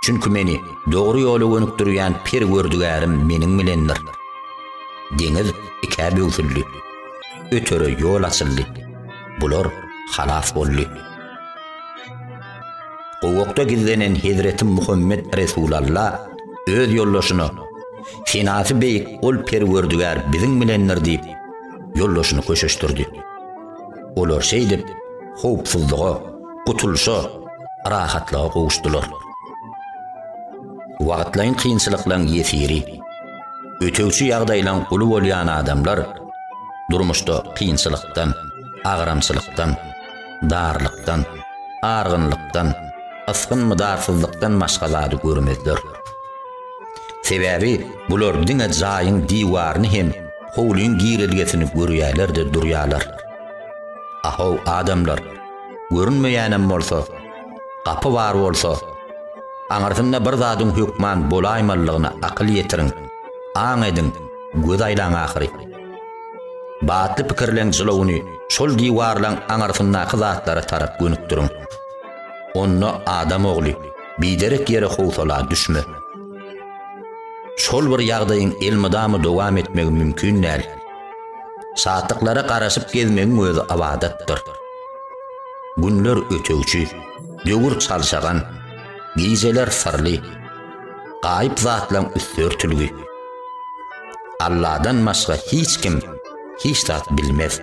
çünki meni dogry ýola gönükdirýän Perwerdigärim meniň bilendir. Deňiz iki böwsüldi. Ötöre ýol açyldy. Bular halas boldy. Gowakda gizlenen Hazreti Muhammed Resulullah öz ýollaşyny Finasy beýik ol Perwerdigär biziň bilendir diýip ýollaşyny köşeşdirdi. Olar şeýdip howpsuzlyga, gutulşa, rahatlyga gowuşdylar. Wagtlaryň kynçylyklaryň ýesiri, ötöwçi ýagdaýlaryň uly bolýan adamlar durmuşda kynçylykdan, agramçylykdan, darlykdan, argınlıktan, ıskın mıdarsızlıktan başgalady görmezler. Sebebi bular diňe jaýyň diwaryny hem howlyň girilgesini görýärler-de durýarlar. Ahaw adamlar görünmeýänem bolsa, kapy bar bolsa, aňarsynda bir zadyň hükman bolaýmalygyna akyl ýetiriň, aň edin, göz aýlaň ahyry. Batly pikirleň jylawyny şol diwarlaň aňarsyndaky zatlara tarap gönükdiriň. Onda adam ogly biderek ýere howsala düşme. Şol bir ýagdaýyň elmydamy dowam etmegi mümkin däl. Saatyklara garaşyp gezmegiň özi abadatdyr. Günler ötögçi, döwür çalşagan, gizeler sırly, gaýyp zatlaň üstörtülgi. Allah'dan başga hiç kim hiç zat bilmez.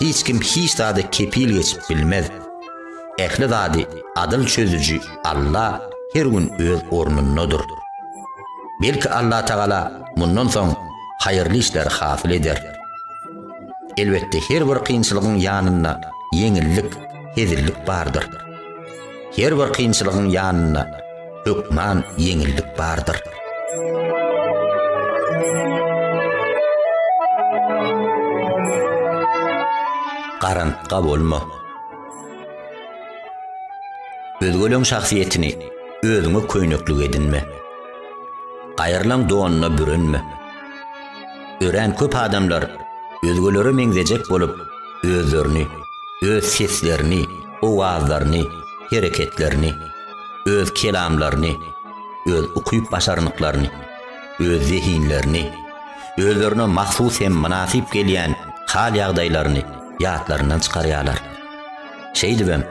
Hiç kim hiç zady kepil geçip bilmez. Ehli zady adyl çözücü Allah her gün öz ornundadır. Belki Allah Taala mundan soň hayırlı işler hafil eder. Elbette her bir kynçylygyň ýanynda yeňillik, hezillik bardyr. Her bir kynçylygyň ýanynda hükman, yeňillik bardyr. Garantga bolma. Özgölüň şahsiýetini özüňe köýneklik edinme. Gaýrylaň doanyna bürünme. Ören köp adamlar özgöleri meňzejek bolup, özlerini, öz seslerini, owazlaryny, hereketlerini, öz kelamlaryny, öz ukyp başarnyklaryny, öz zehinlerini, özlerine mahsus hem münasip gelýän hal ýagdaýlaryny ýatlaryndan çykarýarlar. Şeýdibem,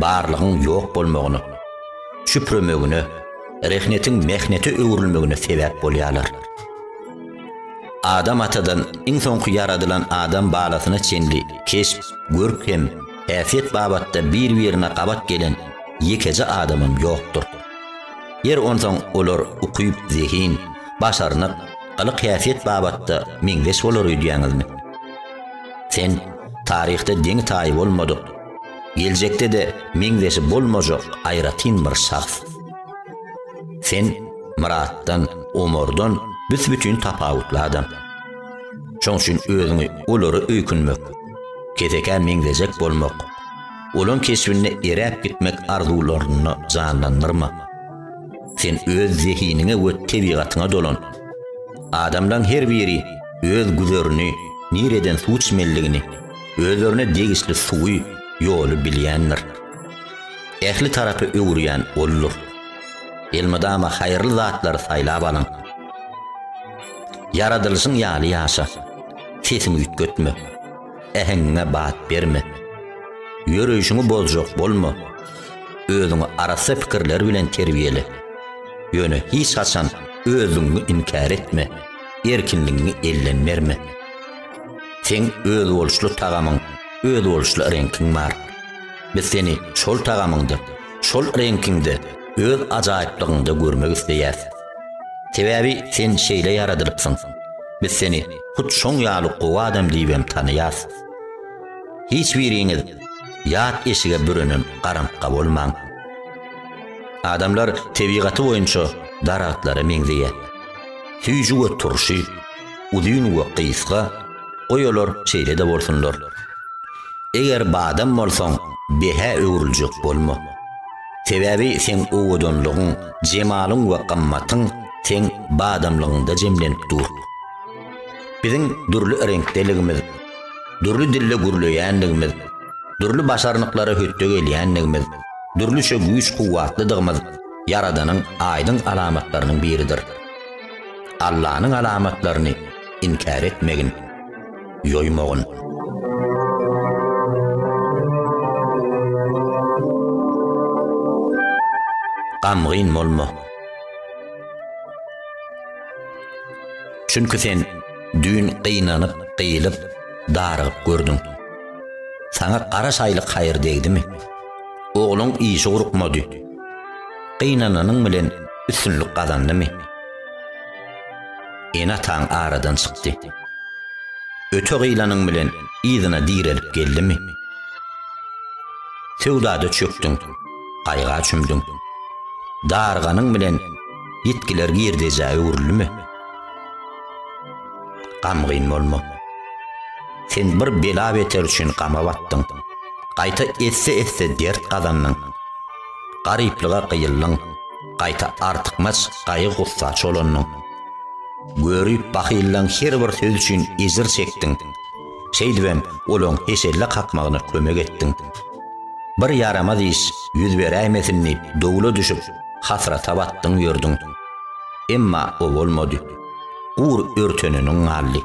barlygyň ýok bolmagyny, şüpremegini, rehnetiň mehneti öwrülmegine sebäp bolýarlar. Adam atadan iň soňky yaradylan adam balasyna çenli, kesip, görkem, häsiýet babatda bir-birine gabat gelen ýekeje adamym ýokdur. Yer onsoň olar ukyp zehin, başarnyp, galyk häsiýet babatda meňdeş bolar diýäňizmi? Sen tarihte deň taý bolmadyk. Geljekde de meňdeşi bolmajak aýratyn bir şahs. Sen Muratdan, Omordan büsbütün tapawutly adam. Şoň üçin özüňi olary öýkünmek, keteke meňdejek bolmak, olaň kesbine eräp gitmek arzularyny janlandyrma. Sen öz zehinine we tebigatyna dolan. Adamdan her biri öz güzerini, nireden suw içmelligini, özlerine degisli suwy, ýoly bilýändir. Ehli tarapy öwrüýän olur. Elmydama haýyrly zatlary saýlap alyň. Yaradylışyň ýaly ýaşa. Sesini ütgötme. Eheňine bat berme. Ýöreýişiňi bozjak bolma. Özüňi arasy pikirler bilen terbiýele. Ýöne hiç haçan özüňi inkar etme. Erkinligiňi elden berme. Sen öz bolşly tagamyň, öz bolşly renkiň bar. Biz seni şol tagamyňda, şol renkiňde öz ajaýyplygynda görmek isleýäs. Sebebi sen şeýle yaradylypsyň. Biz seni hut şoň ýaly gowy adam diýip tanýas. Hiç biriňiz ýat eşige bürünüm garantga bolmaň. Adamlar tebigaty boýunça daratlara meňzeýär. Süýjü we turşy, uzun we qysga goýolar şeýle de bolsunlar. Eger badam bolsaň, behe öwrüljek bolma. Sebebi sen owudunlygyň, jemalyň we qammatyň sen badamlygynda jemlenip dur. Biziň durly renkdeligimiz, durly dille gürleýänligimiz, durly başarnyklary hötde gelýänligimiz, durlyşe güýç kuwwatlydygymyz Yaradanyň aýdyň alamatlarynyň biridir. Allah'ın alamatlaryny inkar etmegin, ýoýmagyn. Gamgyn bolma. Çünkü sen dün qynanyp, qylyp, daryp gördüň. Sana qara şaýlyk haýır degdimi? Ogluň işi gurukmady. Qynananyň bilen üstünlük gazandymy? Ena taň aradan çykdy. Öte gylanyň bilen ýyzyna direlip geldimi? Tövdada çöktün, qayğa çümdün. Darğanın bilen yetkiler girdejäge urilmi? Gamgyn bolma. Sen bir bela beter üçün gama battın. Qayta etse dert qazandyň. Garyplyga qyyldyň. Qayta artykmas qayı gussa çolanyň. Görüp bahyllaň her bir söz üçün ezir çekdiň. Şeýdibem olaň heşelle kakmagyna kömek etdiň. Bir yaramaz iş yüz beräýmesinni dogula düşüp hasrata batdyň ýördüň. Emma o bolmady. Uğur örtönünün halli.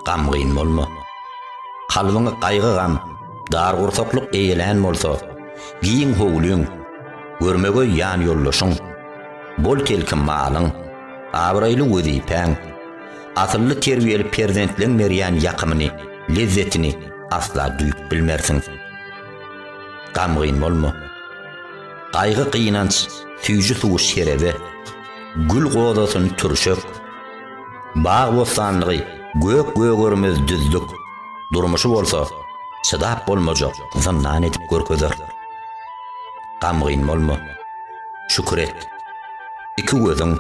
Gamgyn bolma. Kalbyňa qaýgy gam, dar gursakluk eýelen bolsa, giň howlyň, görmege ýan ýollaşyň, bol kelkin malyň, abraýly wezipäň, asylly terbiyeli perzentliň berýän ýakymyny, lezzetini asla duýup bilmersiň. Gamgyn bolma. Qaýgy qyynanç, süýji suw şerebe, gül godasyny türşek, bağ bostanlygy, gök gögörmez düzdük, durmuşy bolsa, çydap bolmajak, zyndan edip görkezer. Gamgyn bolma. Şükür et. İki gözüň,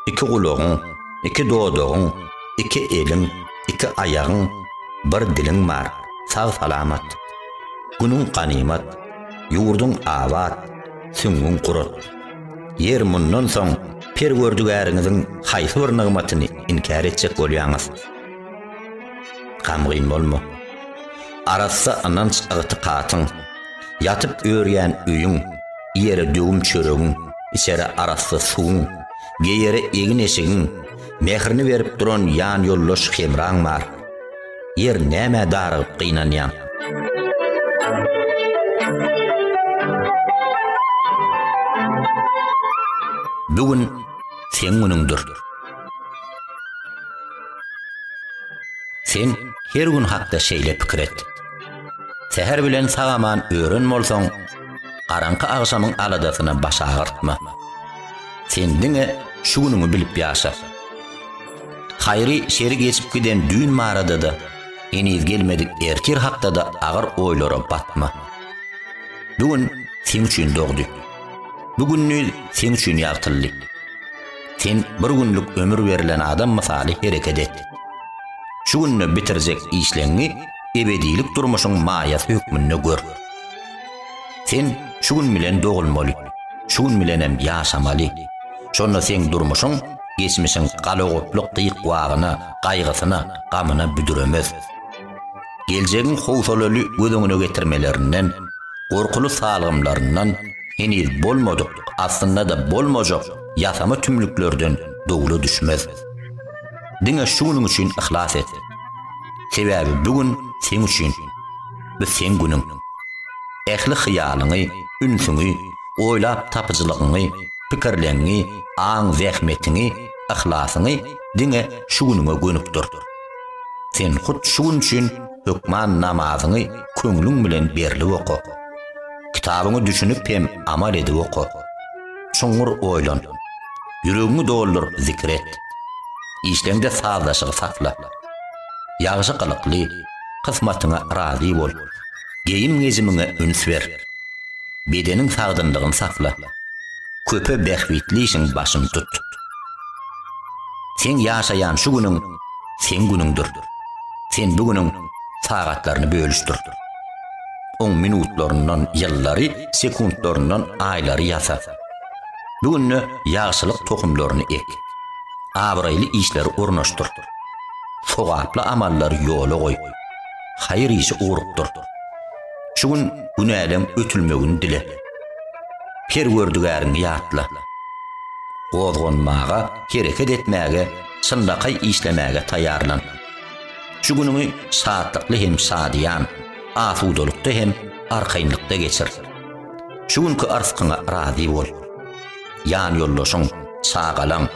iki gulagyň, iki dodagyň, iki eliň, iki ayagyň, bir diliň bar, sag salamat. Günüň ganymat, ýurdun awat, süňüň gurat. Yer mundan soň perwerdügäriňiziň haýsy bir nygmatyny inkar etjek bolýaňyz. Gamgyn bolma. Arassa ananç ýatyň, yatyp öýrýän öýüň, ýere döwüm çöregiň, içeri arassa suwuň, geýere egin eşigiň, mehrini berip duran ýan ýollaş hemraň bar. Yer näme daryp qynanýan. Bugün sen günüňdir. Sen her gün hakda şeýle pikir et. Seher bilen sagaman öğren bolsaň, garaňky agşamyň aladasyna baş agyrtma. Sen diňe şu günüňi bilip ýaşa. Haýry şeri geçip giden düýün marada da, eniz gelmedik erkir hakda da agyr oýlara batma. Bugün sen üçin dogdy. Bugünni sen üçin ýartyldy. Sen bir günlük ömür berilen adam misaly hereket et. Şu günni bitirjek işleňi ebedilik durmuşyň maýasy hökmünde gör. Sen şu gün bilen dogulmaly, şu gün bilen hem ýaşamaly. Şonda sen durmuşyň geçmişiň galagoplyk gyýyk-wagyna, gaýgysyna, gamyna büdüremez. Geljegiň howsalaly gödüňe getirmelerinden, gorkulu salgymlaryndan eniz bolmadyk, aslında da bolmajak ýasama tümlüklerden dogula düşmez. Diňe şu günüň üçin ihlas et. Sebäbi bugün sen üçin, bu sen günüň. Ähli hyýalyňy, ünsüňi, oýlap tapyjylygyňy, pikirleňi, aň zähmetiňi, ihlasıňy diňe şu günüňe gönükdir. Sen hut şu gün üçin hökman namazyňy köňlüň bilen berilip oku. Kitabyňy düşünüp hem amal edip oku. Şoňur oýlan. Ýüregiňi doldur zikret. İşleňde sazlaşygy sakla. Ýagşy kılykly, kysmatyňa razy bol. Geýim gezimiňe üns ber. Bedeniň sagdyndygyny sakla. Köpe bähwitli işiň başyn tut. Sen ýaşaýan şu günüň sen günüňdir. Sen bugünüň sagatlaryny bölüşdir. 10 minutlaryndan ýyllary, sekundlaryndan aýlary ýasa. Bugünni ýagşylyk tohumlaryny ek. Abraýly işleri ornaşdyr. Sogaply amallar ýola goý. Haýr işi urupdyr. Şu gün günäden ötülmegini dile. Perwerdügäriňi ýatla. Gozgonmaga, hereket etmäge, syndakay işlemäge taýýarlan. Şu günüňi saatlikli hem sadiýan, asudalykda hem arkaýynlykda geçir. Şu günkü arskyňa razy bol. Ýan ýollaşyň, sagalan,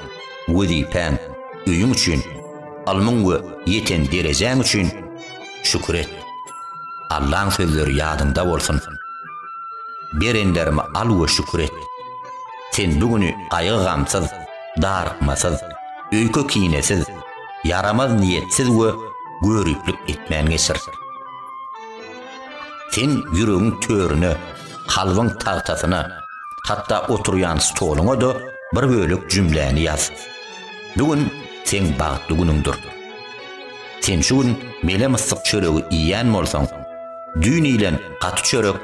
wezipäň, öýüň üçin, almyň we ýeten derejeň üçin şükür et. Allahyň sözleri ýadynda bolsun. Berenlerime al we şükür et. Sen bugünü gaýgy gamsyz, darykmasyz, öýkö kiýnesiz, yaramaz niýetsiz we görüplik etmän geçir. sen yüreğin törüne, kalbın tahtasına, hatta oturuyan stoluna da bir bölük cümleni yaz. Bugün sen bağıtlı günündür. Sen şu gün mele mısık çöreği iyen bolsan, düğün ile katı çörek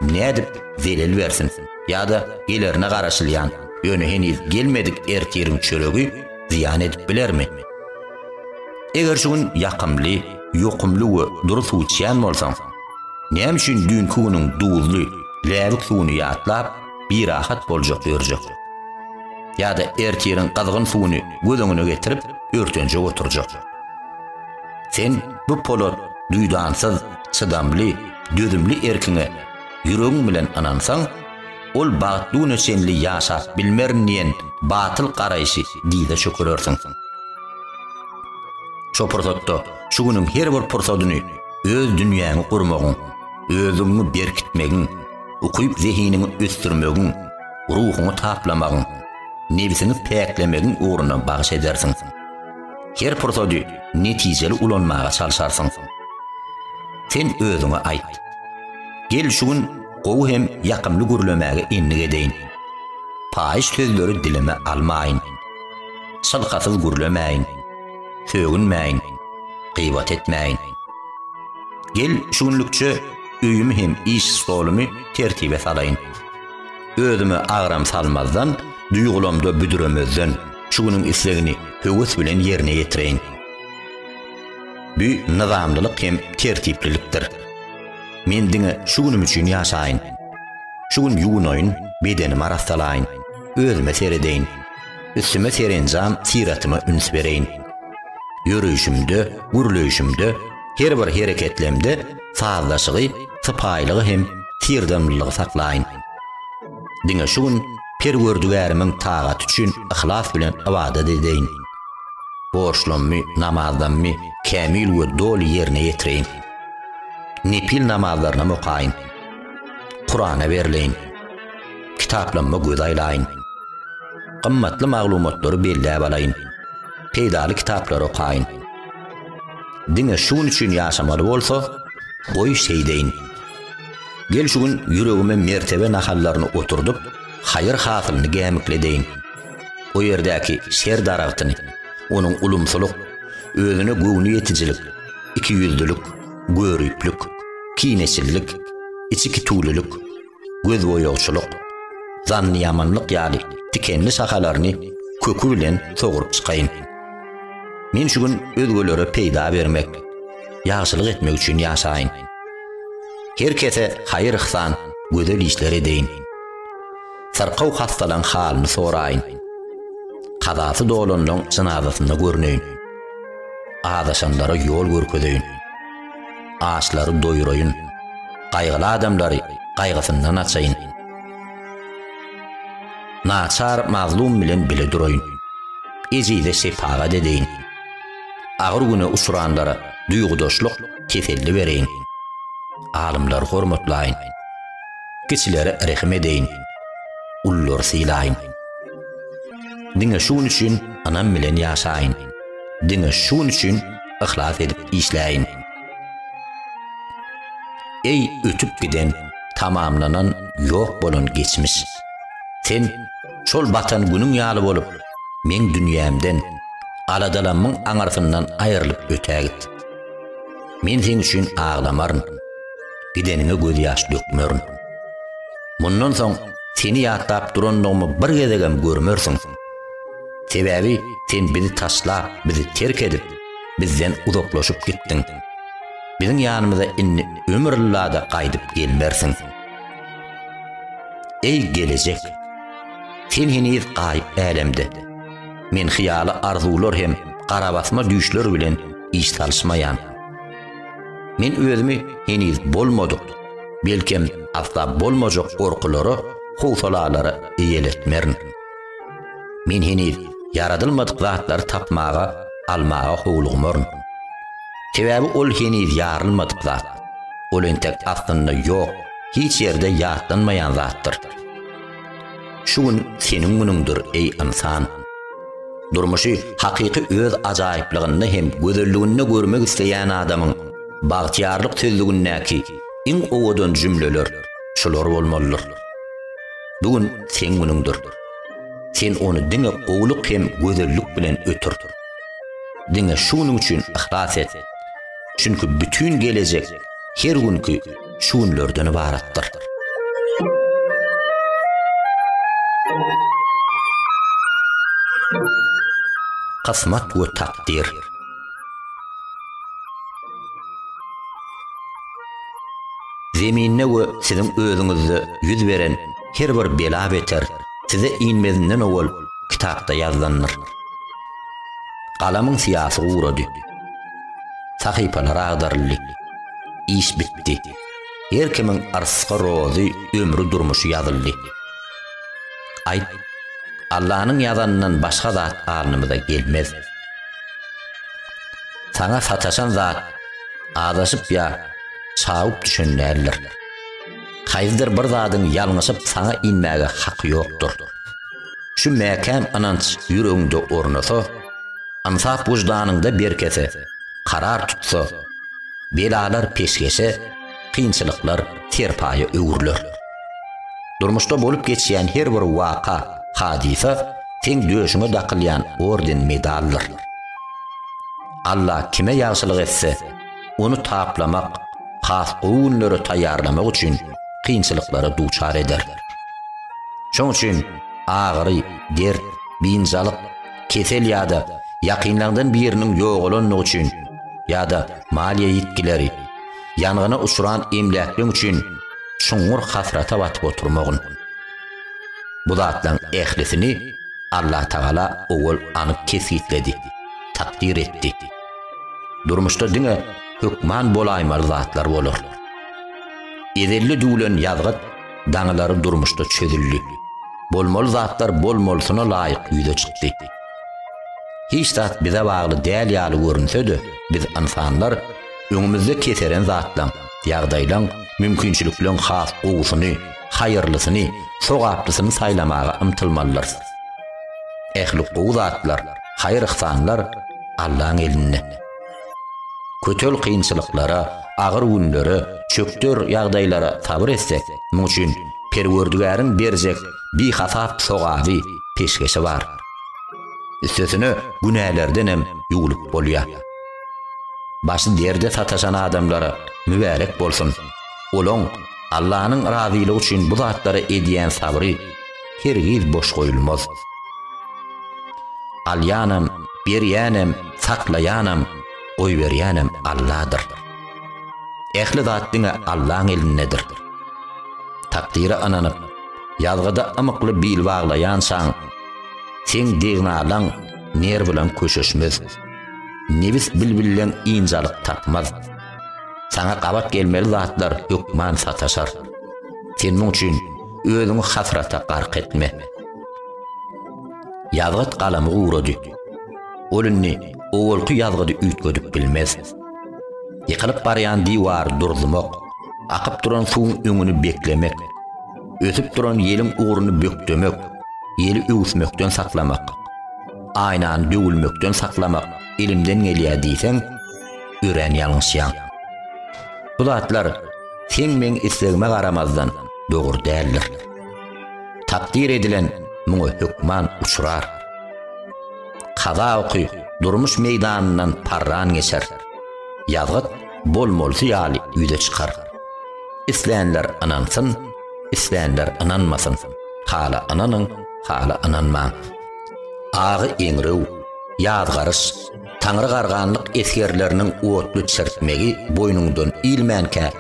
ne edip zelil versin ya da gelerine karşılayan yönü heniz gelmedik ertiyerin çöreği ziyan edip biler mi? Eğer şu gün yakımlı, yokumlu ve durus uçayan bolsan, ne için düğün kuğunun duğullu, levik suğunu yatlap bir rahat bolcak görecek. Ya da ertiyerin kazgın suğunu gözüne getirip örtünce oturacak. Sen bu polot duydansız, çıdamlı, dözümlü erkine yüreğin bilen anansan, ol bağıtlığını senli yaşap bilmerniyen batıl qarayışı dide çökürörsün. Şu pursatda, şu günün her bir pursatını öz dünyanı kurmağın, özünü berkitmegin, okuyup zihinini östürmegin, ruhunu taplamagın, nefsini peklemegin uğruna bağış edersin. Her pursatı neticeli ulanmağa çalışarsın. Sen özüne ait. Gel şu gün qoğu hem yakımlı gürlemeğe enlik edeyin. Pahiş sözleri dilime almayın. Sadkasız gürlemeyin. Sögünmeyin. Gıybat etmeyin. Gel şu günlükçe üyümü hem iş stolumu tertibe salayın. Özümü ağram salmazdan, duygulamda büdüremezden şu günün islegini höwes bilen yerine getireyin. Bu nizamlılık hem tertipliliktir. Men diňe şu günüm üçin yaşayın. Şu gün yugunoyun, bedenimi arastalayın. Özüme seredeyin. Üstüme serencan siratıma üns bereyin. Yürüyüşümde, gürleyişimde, her bir hareketlemde sazlaşığı, sıpaylığı hem sirdamlılığı saklayın. Diňe şu gün pergördügärimin tagat üçün ihlas bilen ibadet edeyin. Borçlanmy, namazdanmy kamil we dol yerine getireyin. Nipil namazlarına muqayın. Kur'an'a berleyin. Kitaplanma gözaýlaýyn. Qymmatly maglumatları belläp alayın. Peýdaly kitaplar okaýyn. Diňe şuň üçin ýaşamaly bolsa, goý şeýdeýin. Gel şu gün yüreğime mertebe nahallaryny oturdup, hayır hasylyny gämikledeýin. O ýerdäki şer daragtyny, onuň ulumsuluk, özüne göwnü ýeticilik, iki yüzlülük, görüplük, kineçillik, içiki tuğluluk, göz boyawçylyk, zanny yamanlyk ýaly tikenli şahalaryny kökü bilen sogurup çykaýyn. Men şu gün özgölere peýda bermek, ýagşylyk etmek üçin ýaşaýyn. Herkese hayır ihsan, gözel işler edeyin. Sarkaw hastalan halini soraýyn. Kadası dolanyň janazasyna görneýin. Adaşanlara yol görkedeyin. Ağaçları doýuraýyn. Gaýgyly adamlary gaýgysyndan açaýyn. Naçar mazlum bilen bile duraýyn. Ejide şefaat edeyin. Agyr güne uçuranlara duýgudaşlyk kefelli bereyin. Alımlar hormatlaýyn. Kişilere rahim edeyin. Ullur silaýyn. Diňe şuň üçin anam bilen ýaşaýyn. Diňe şuň üçin ihlas edip işläýyn. Ey ötüp giden, tamamlanan, yok bolan geçmiş. Sen şol batan günüň ýaly bolup, men dünýämden, aladalamyň aňarsyndan aýrylyp ötägit. Men sen üçin ağlamaryn. Gidenine göz ýaş dökmörün. Mundan soň seni ýatlap duranlygymy bir gezegem görmersiň. Sebäbi sen bizi taşlap, bizi terk edip, bizden uzaklaşyp gitdiň. Biziň ýanymyza inni ömürlerde gaýdyp gelmersiň. Ey gelecek, sen heniz gaýyp älemde. Men hyýaly arzular hem garabasma düşler bilen iş salşmaýan. Men özümi heniz bolmadyk, belkem asla bolmajak gorkulary, howsalalary eýeletmerin. Men heniz yaradylmadyk zatlary tapmaga, almaga howlugmaryn. Sebäbi ol heniz yarylmadyk zat. Ol entek aslynda ýok, hiç ýerde ýatlanmaýan zatdyr. Şu gün seniň günüňdir ey insan. Durmuşy hakyky öz ajaýyplygyny hem gözelligini görmek isleýän adamyň bagtyarlyk sözlügündäki iň owadan jümleler şolar bolmalydyr. Bugün sen günüňdir. Sen onu diňe gowluk hem gözellik bilen ötür. Diňe şunuň üçin ihlas et. Çünkü bütün gelecek her günkü şunlardan ibaratdyr. Kısmet ve takdir. Zeminne we sizin özüňizde yüz beren her bir bela beter size inmezinden owal kitapda yazlanır. Galamyň siyasy uğradı. Sahypalar agdaryldy. İş bitti. Her kimin arsyga rozy ömrü durmuşy ýazyldy. Aýt, Allah'ın yazanından başka zat alnımıza gelmez. Sana sataşan zat adaşıp ya çağıp düşünlerler. Hayırdır bir zatın yalnışıp sana inmege hakkı yoktur. Şu mekam ananç yüreğinde ornasa, ansaf vicdanında berkese, karar tutsa, belalar peşkese, kıyınçılıklar terpaya öwürler. Durmuşda bolup geçýän her bir waka, hadisa sen döşüňe dakylýan orden medallar. Allah kime ýagşylyk etse, onu taplamak, has oğunları taýýarlamak üçin kynçylyklara duçar eder. Şoň üçin agyry, dert, binjalyk, kesel ýa-da ýakynlardan biriniň ýogalanmagy üçin ýa-da maliýe ýetkileri, ýangyna uçuran emläkliň üçin şuňur hasrata batyp oturmagyn. Bu zatlaň ehlisini Allah Taala owal anyk kesitledi, takdir etdi. Durmuşda diňe hükman bolaýmar zatlar bolar. Ezelli dülen ýazgyt daňlary durmuşda çözüldi. Bolmaly zatlar bolmalysyna laýyk ýüze çykdy. Hiç zat bize bagly däl ýaly görünse-de, biz insanlar öňümizde keseren zatlaň, ýagdaýlaň, mümkinçilikleň has ogusyny, hayırlysyny, sogaplysyny saýlamaga ymtylmalylar. Ehli gowzatlar, hayır ihsanlar Allah'ın elinde. Kötül kıyınçılıklara, ağır günlere, çöktür ýagdaýlara sabır etsek, muň üçin Perwerdigäriň berjek bir hasap sogaby peşkeşi bar. Üstesine günälerden hem ýuwulyp bolýar. Başy derde sataşan adamlara mübarek bolsun. Olaň Allah'ın razyligi üçin bu zatlara edýän sabry hergiz boş goýulmaz. Alyanam, berýänem, saklaýanam, oy berýänem Allah'dır. Ehli zat diňe Allah'ın elindedir. Takdiri ananyp, ýazgyda amykly bil baglaýansaň, sen degnalan ner bilen köşeşmez. Nebis bilbilen injalyk tapmaz. Sana gabat gelmeli zatlar hükman sataşar. Senin üçin özüňi hasrata gark etme. Ýazgyt galamy uğrady. Olunni owalky ýazgydy üýtgedip bilmez. Ýykylyp barýan diwar durdumak, akyp duran suwuň öňüni beklemek, ötüp duran ýeliň uğruny bökdemek, ýeli öwsmekden saklamak, aýnan döwülmekden saklamak elimden gelýär diýseň, ören ýalňyşýan. Bu zatlar sen men islegime garamazdan dogry däldir. Takdir edilen muňa hükman uçurar. Kaza oky durmuş meýdanyndan parran geçer. Ýazgyt bolmolsy ýaly ýüze çykar. İsleýänler anansyn, isleýänler ananmasyn. Hala ananyň, hala ananmaň. Agy eňrew, ýazgarys, taňry garganlyk esgerleriniň uwatly çertmegi boýnuňdan ilmänkä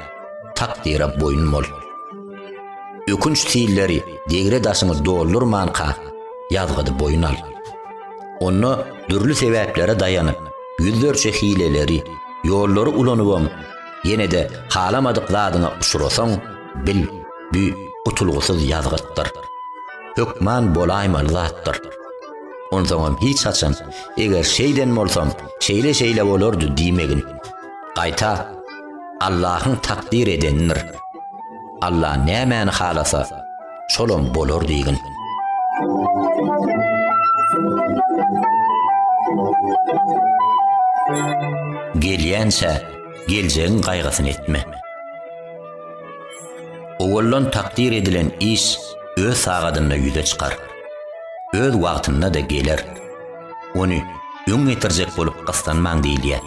takdire boýunmol. Ökünç tiýilleri degre daşyny doldurmanka ýazgydy boýun al. Onu dürlü sebäplere dayanyp, ýüzlerçe hileleri, ýollary ulanypam, ýene de halamadyk zadyna uçurasaň, bil, bu utulgysyz ýazgytdyr. Hükman bolaýmaly zatdyr. Onsoňam hiç saçan, eger şeýden bolsam, şeýle bolardy diýmegin. Gaýta Allah'ın takdir edendir. Allah nämäni halasa, şolam bolar diýgin. Gelýänse, geljegiň gaýgasyn etme. Oğullon takdir edilen iş öz sağadında yüze çıkar. Öz wagtynda da geler. Onu öň getirjek bolup kıstanmaň diýilýär.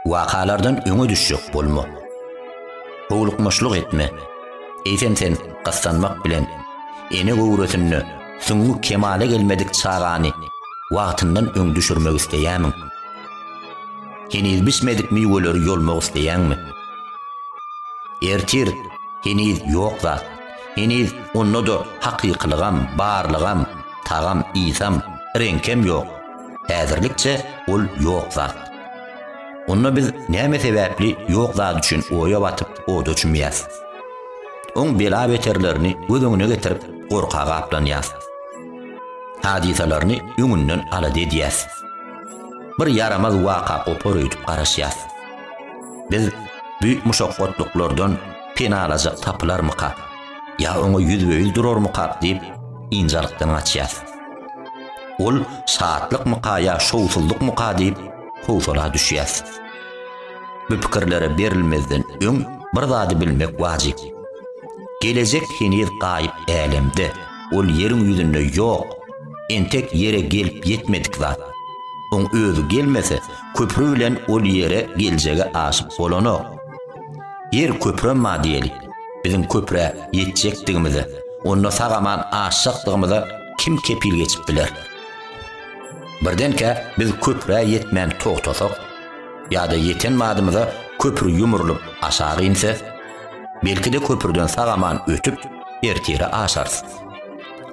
Wakalardan öňe düşjek bolma. Howlukmaşlyk etme. Sen kıstanmak bilen ene gowrötünni süňňi kemale gelmedik çağany wagtyndan öň düşürmek isleýämiň. Heniz bismedik miýweleri ýolmak isleýänmi? Ertir heniz ýok zat. Heniz onda da hakykylygam, barlygam, tagam, isam, renkem ýok. Häzirlikçe ol ýok zat. Onda biz näme sebäpli ýok zat üçin oýa batyp oda üçünmeýäs. Oň bela beterlerini gözüňe getirip gorka gaplanýas. Hadisalaryny öňünden alady edýäs. Bir yaramaz waka opor öýtüp garaşýas. Biz büyük muşaqqatlyklardan pena alajak tapylarmyka? Ya oňa ýüzbeýüz durarmyka diýip injalykdan açýas. Ol saatlyk ya şowsuzluk diýip howsala düşýäs. Bu pikirlere berilmezden öň bir zady bilmek wajyp. Gelecek heniz gaýyp älemde, ol ýeriň ýüzünde ýok. Entek yere gelip yetmedik zat. On özü gelmese köprü bilen ol yere geljege aşyp bolano. Yer köprünma diýelik. Bizim köprä yetjekdigimizi, onda sagaman aşykdygymyzy kim kepil geçip biler? Birdenke biz köprä yetmän togtasak, ýa-da yeten madymyza köprü ýumurulup aşağı inse, belki de köprüden sagaman ötüp ertire aşarız.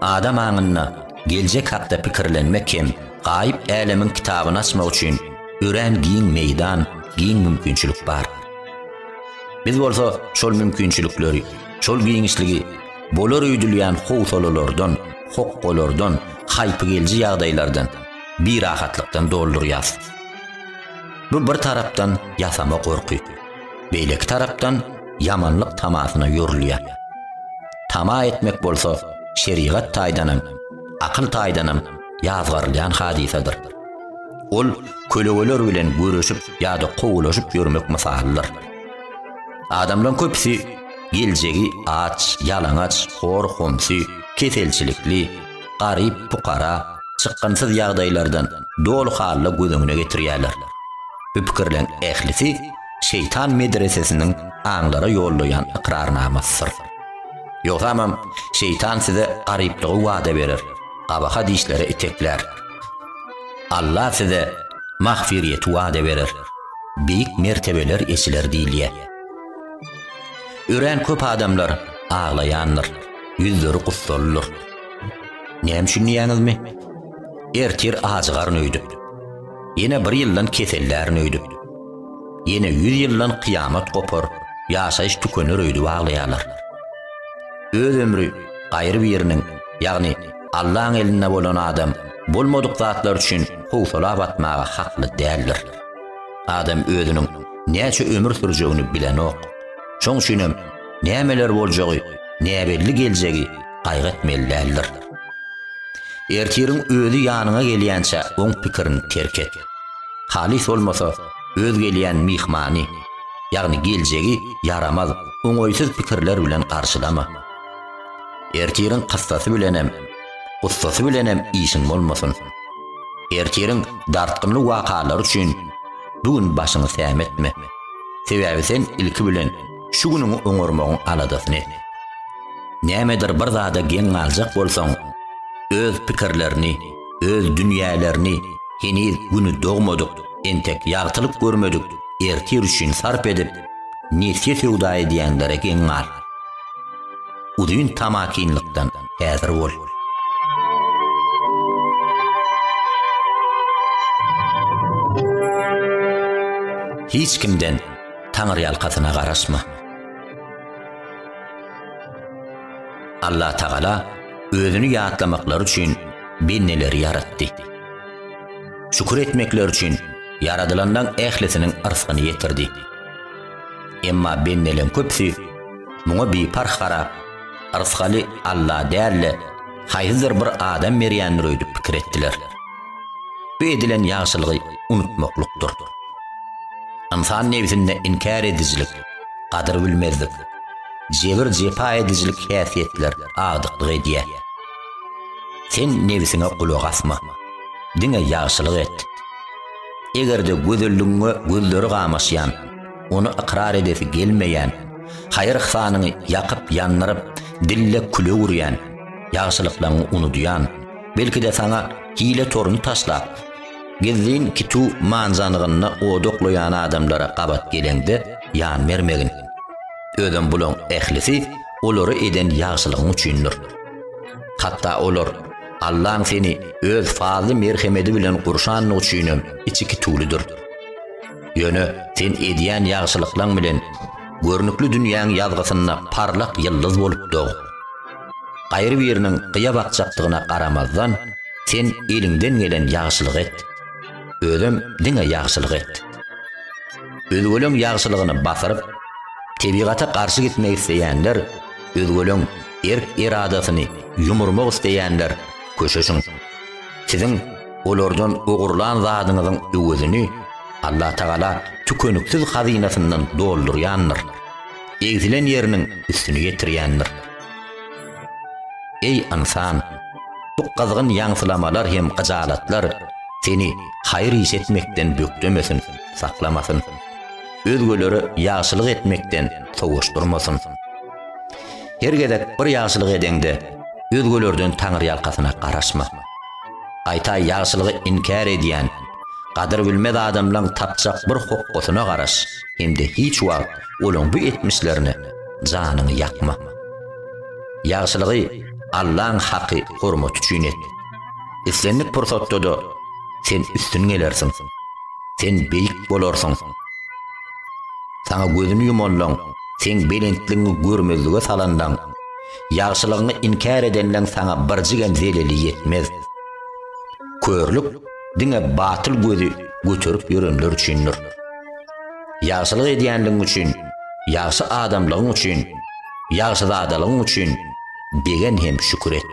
Adam aňyna geljek hakda pikirlenmek hem gaýyp älemiň kitabyny açmak üçin ören giň meýdan, giň mümkinçilik bar. Biz bolsa şol mümkinçilikleri, şol giňişligi bolar öýdülýän howsalalardan, hokkolardan, haýpy gelji ýagdaýlardan, bir rahatlykdan doldurýas. Bu bir tarapdan ýasama gorky, beýleki tarapdan yamanlyk tamasyna ýörülýär. Tama etmek bolsa şeriat taýdanam, akıl taýdanam ýazgarylýan hadisedir. Ol kölegeler bilen görüşüp ýa-da gowulaşyp ýörmek masallar. Adamlaryň köpüsi geljegi aç, ýalaňaç, horhomsy, keselçilikli, garyp pukara, çykkansyz ýagdaýlardan dolu halla gözüňe getirýärler. Bu pikirleň ählisi şeytan medresesiniň aňlara ýollaýan ikrarnamasydyr. Ýoksa şeytan size garyplygy wada berer, gabaha dişlere itekler. Allah size magfiret wada berer, büyük mertebeler eşiler diýilýär. Ören köp adamlar ağlayanlar, yüzleri kussallar. Näme düşünýäňizmi? Ertir ajgaryn öýdü. Ýene bir ýyldan kesellärin öýdü. Ýene 100 ýyldan kıyamet gopar, ýaşaýyş tükener öýdü aglaýarlar. Öz ömrü gaýry bir ýeriniň, ýagny Allahyň elinde bolan adam bolmadyk zatlar üçin howsala batmaga hakly däldir. Adam özüniň näçe ömür sürjegini bilen ok. Şoň üçin nämeler boljagy, näme belli geljegi gaýgatmellerdir. Ertiriň özü ýanyňa gelýänçe oň pikirini terk et. Halis bolmasa öz gelýän mihmany, ýagny geljegi yaramaz, oňoýsuz pikirler bilen garşylama. Ertiriň kıssasy bilenem, gussasy bilenem işin bolmasyn. Ertiriň dartgynly wakalar üçin bugün başyňy säm etme. Sebäbi sen ilki bilen şu günüňi öňürmegiň aladasyny et. Nämedir bir zada geň aljak bolsaň, öz pikirlerini, öz dünýälerini heniz günü dogmadyk, entek ýagtylyp görmedik, ertir üçin sarp edip, nesye sewda edýänlere geň al. Udyn tamakinlikdan häzir bol. Hiç kimden Taňry ýalkasyna garaşma. Allah Taala özüni ýatlamaklar üçin benneleri yaratdy. Şükür etmekler üçin yaradylandan ählisiniň yrzygyny ýetirdi. Emma benneleň köpsi muňa beparh garap, yrzygy Allah dälle, haýyzyr bir adam berýändir öýdüp pikir etdiler. Bu edilen ýagşylygy unutmaklykdyr. İnsan nefsinde inkar edicilik, kadir bilmezlik, jebir jepa edicilik häsiýetler agdyklyk edýär. Sen nebisine kulak asma. Diňe ýagşylyk et. Egerde gözelligiňe gözleri gamaşýan, onu ikrar edesi gelmeýän, hayır ihsanyny ýakyp ýandyryp, dille küle urýan, ýagşylyklaryny unuduyan, belki de sana hile toruny taşlap, gezdiğin kitu manzanlygyny odoklayan adamlara gabat gelende ýan bermegin. Ödem bulan ehlisi olary eden ýagşylygyň üçindir. Hatta olar Allah'ın seni öz fazly merhemeti bilen gurşanlyk üçin içi kituludur. Ýöne sen edýän ýagşylyklaryň bilen görnükli dünýäň ýazgysyna parlak ýyldız bolup dog. Gaýry biriniň gyýa bakjakdygyna garamazdan sen elinden gelen ýagşylyk et. Özüm diňe ýagşylyk et. Özgölüň ýagşylygyny basyryp, tebiğata karşı gitmek isteyenler, özgölüň erk iradasyny yumurmak isteyenler köşeşin. Sizin olardan ogurlan zadyňyzyň öwüzini Allah Taala tükönüksiz hazinasından doldurýandyr. Egzilen ýeriniň üstüne getirýändir. Ey insan, bu gazgyn ýaňsylamalar hem gajalatlar seni hayır iş etmekden bökdemesin, saklamasın. Özgöleri ýagşylyk etmekden sowuşdurmasyn. Hergedek bir ýagşylyk edende özgölerden taňry ýalkasyna garaşma. Aýta ýagşylygy inkar edýän, gadyr bilmez adamlaryň tapjak bir hokkusyna garaş, hemde hiç wagt olaň bu etmişlerini janyny ýakma. Ýagşylygy Allah'ın haqqy hormat üçin et. Islenlik pursatda da sen üstün gelersin. Sen beýik bolarsyň. Sana gözünü yumanlaň, sen belentligiňi görmezlige salandan, ýagşylygyny inkar edenleň sana birjigen zeleli ýetmez. Körlük diňe batyl gözi götürüp ýörenler üçindir. Ýagşylyk edýänligiň üçin, ýagşy adamlygyň üçin, ýagşy zadalygyň üçin begen hem şükür et.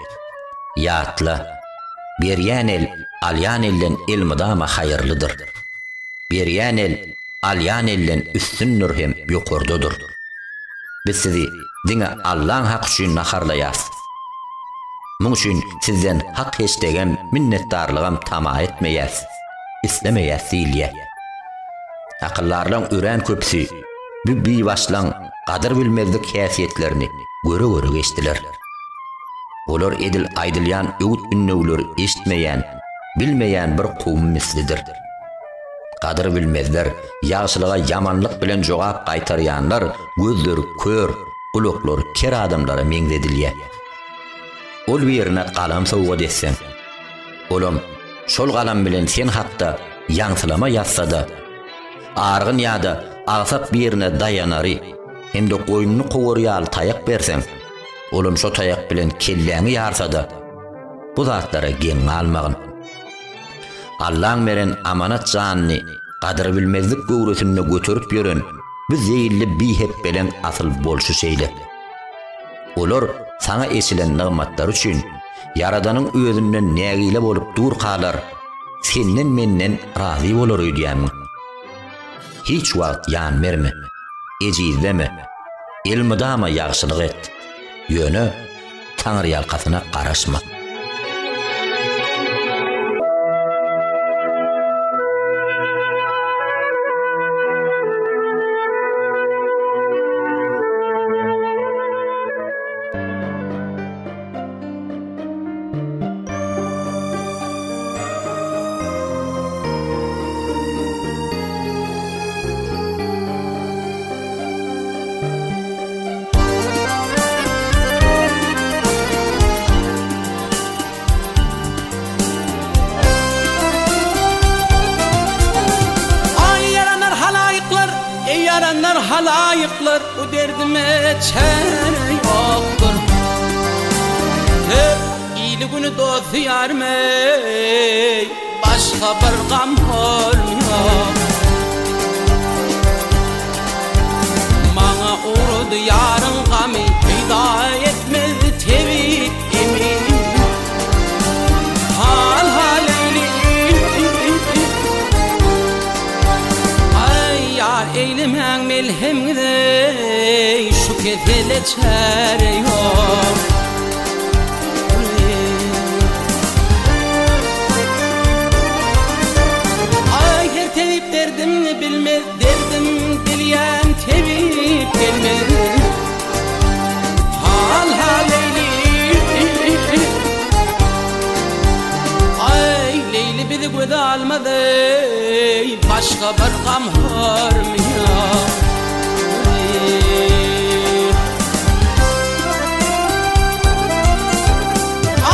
Ýatla, berýän el, alýan elden elmydama haýyrlydyr. Berýän el, alýan elden üstündir hem ýokardadyr. Biz sizi diňe Allah'ın hak üçin naharlaýas. Muň üçin sizden hak heçdegen minnetdarlygam tama etmeýäs, islemeýäs diýilýä. Akyllarlaryň ören köpsi, bu biwaşlaň gadyr bilmezlik häsiýetlerini göre geçdiler. Olar edil aýdylýan öwüt ünnewleri eşitmeýän, bilmeýän bir kowum mislidir. Gadyr bilmezler, ýagşylyga ýamanlyk bilen jogap gaýtarýanlar, gözleri kör, gulaklary ker adamlara meňzedilýär. Ol birine galam sowga desseň, olam şol galam bilen sen hakda ýaňsylama ýazsa-da, argyn ýa-da agsap birine dayanary, hemde goýunyny gowurýal taýak berseň, olam şo taýak bilen kelläňi ýarsa-da, bu zatlara geň almagyn. Allah'ın meren amanat janyny gadyr bilmezlik göwresine götürüp ýören bu zeyilli bihep bilen asyl bolşu şeýle. Olar sana esilen nigmatlar üçin Yaradanyň özünden nägile bolup dur kalar, senden menden razy bolar öýdýän. Hiç wagt ýan berme, ejizleme, elmydama ýagşylyk et. Ýöne taňry ýalkasyna garaşma. Halayıklar bu derdime çare yoktur. İyili günü dost yarmey, başka bir gam olmuyor. Bana uğradı yarın gami, peyda etmez tevhid emin. Hal haleyli eylemen melhemde şu kezele çare yok. Ay her tevip derdimni bilmez, derdim dilyen tevip gelmez. Hal Leyli, ay Leyli bizi göze almadı, başka bir gam hörmüyor.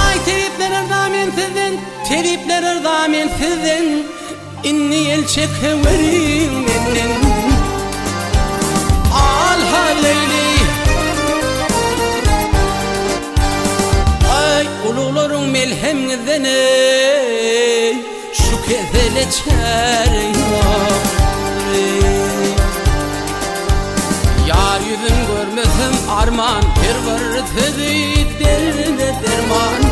Ay tevipler erdamen sizin, tevipler erdamen sizin, inni el çekeverin menin. Al Leyli, ay uluların melhemizden ey, şu kezele çare yok. Yar yüzün görmesem arman, her var sizi derde derman.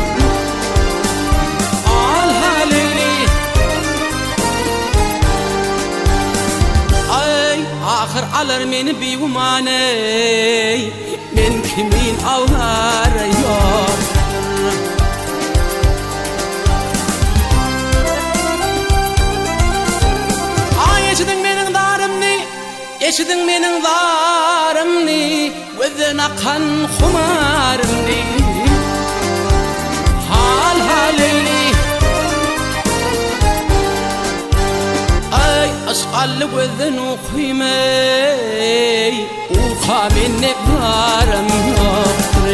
Al Leyli, ay ahir alır meni biguman ey, men kimin avlar yok. Eşidin menin darımni, eşidin menin darımni, gözden akan humarımni. Hal Leyli, ay aşkallı gözden okuymay, uha minne barım yoktur.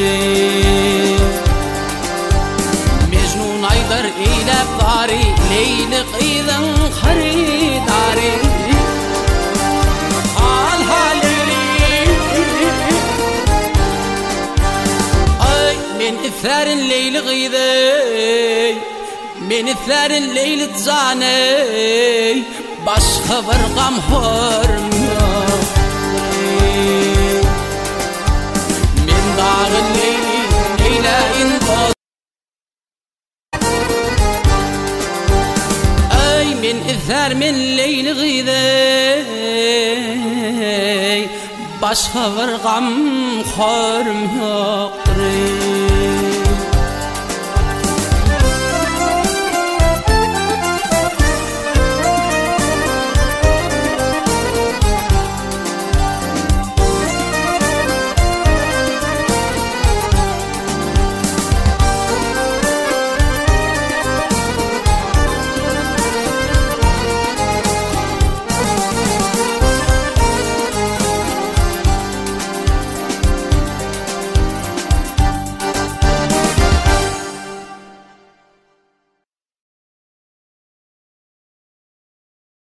Mecnun aydar eylep bari, Leyli kıydan haridari. Men iflerin Leyli gıydey, men iflerin Leyli tzaney, başka bir gam hörmüyor. Men dağın Leyli, Leylayin dost. Ay men ifler men Leyli gıydey, başka bir gam hörmüyor.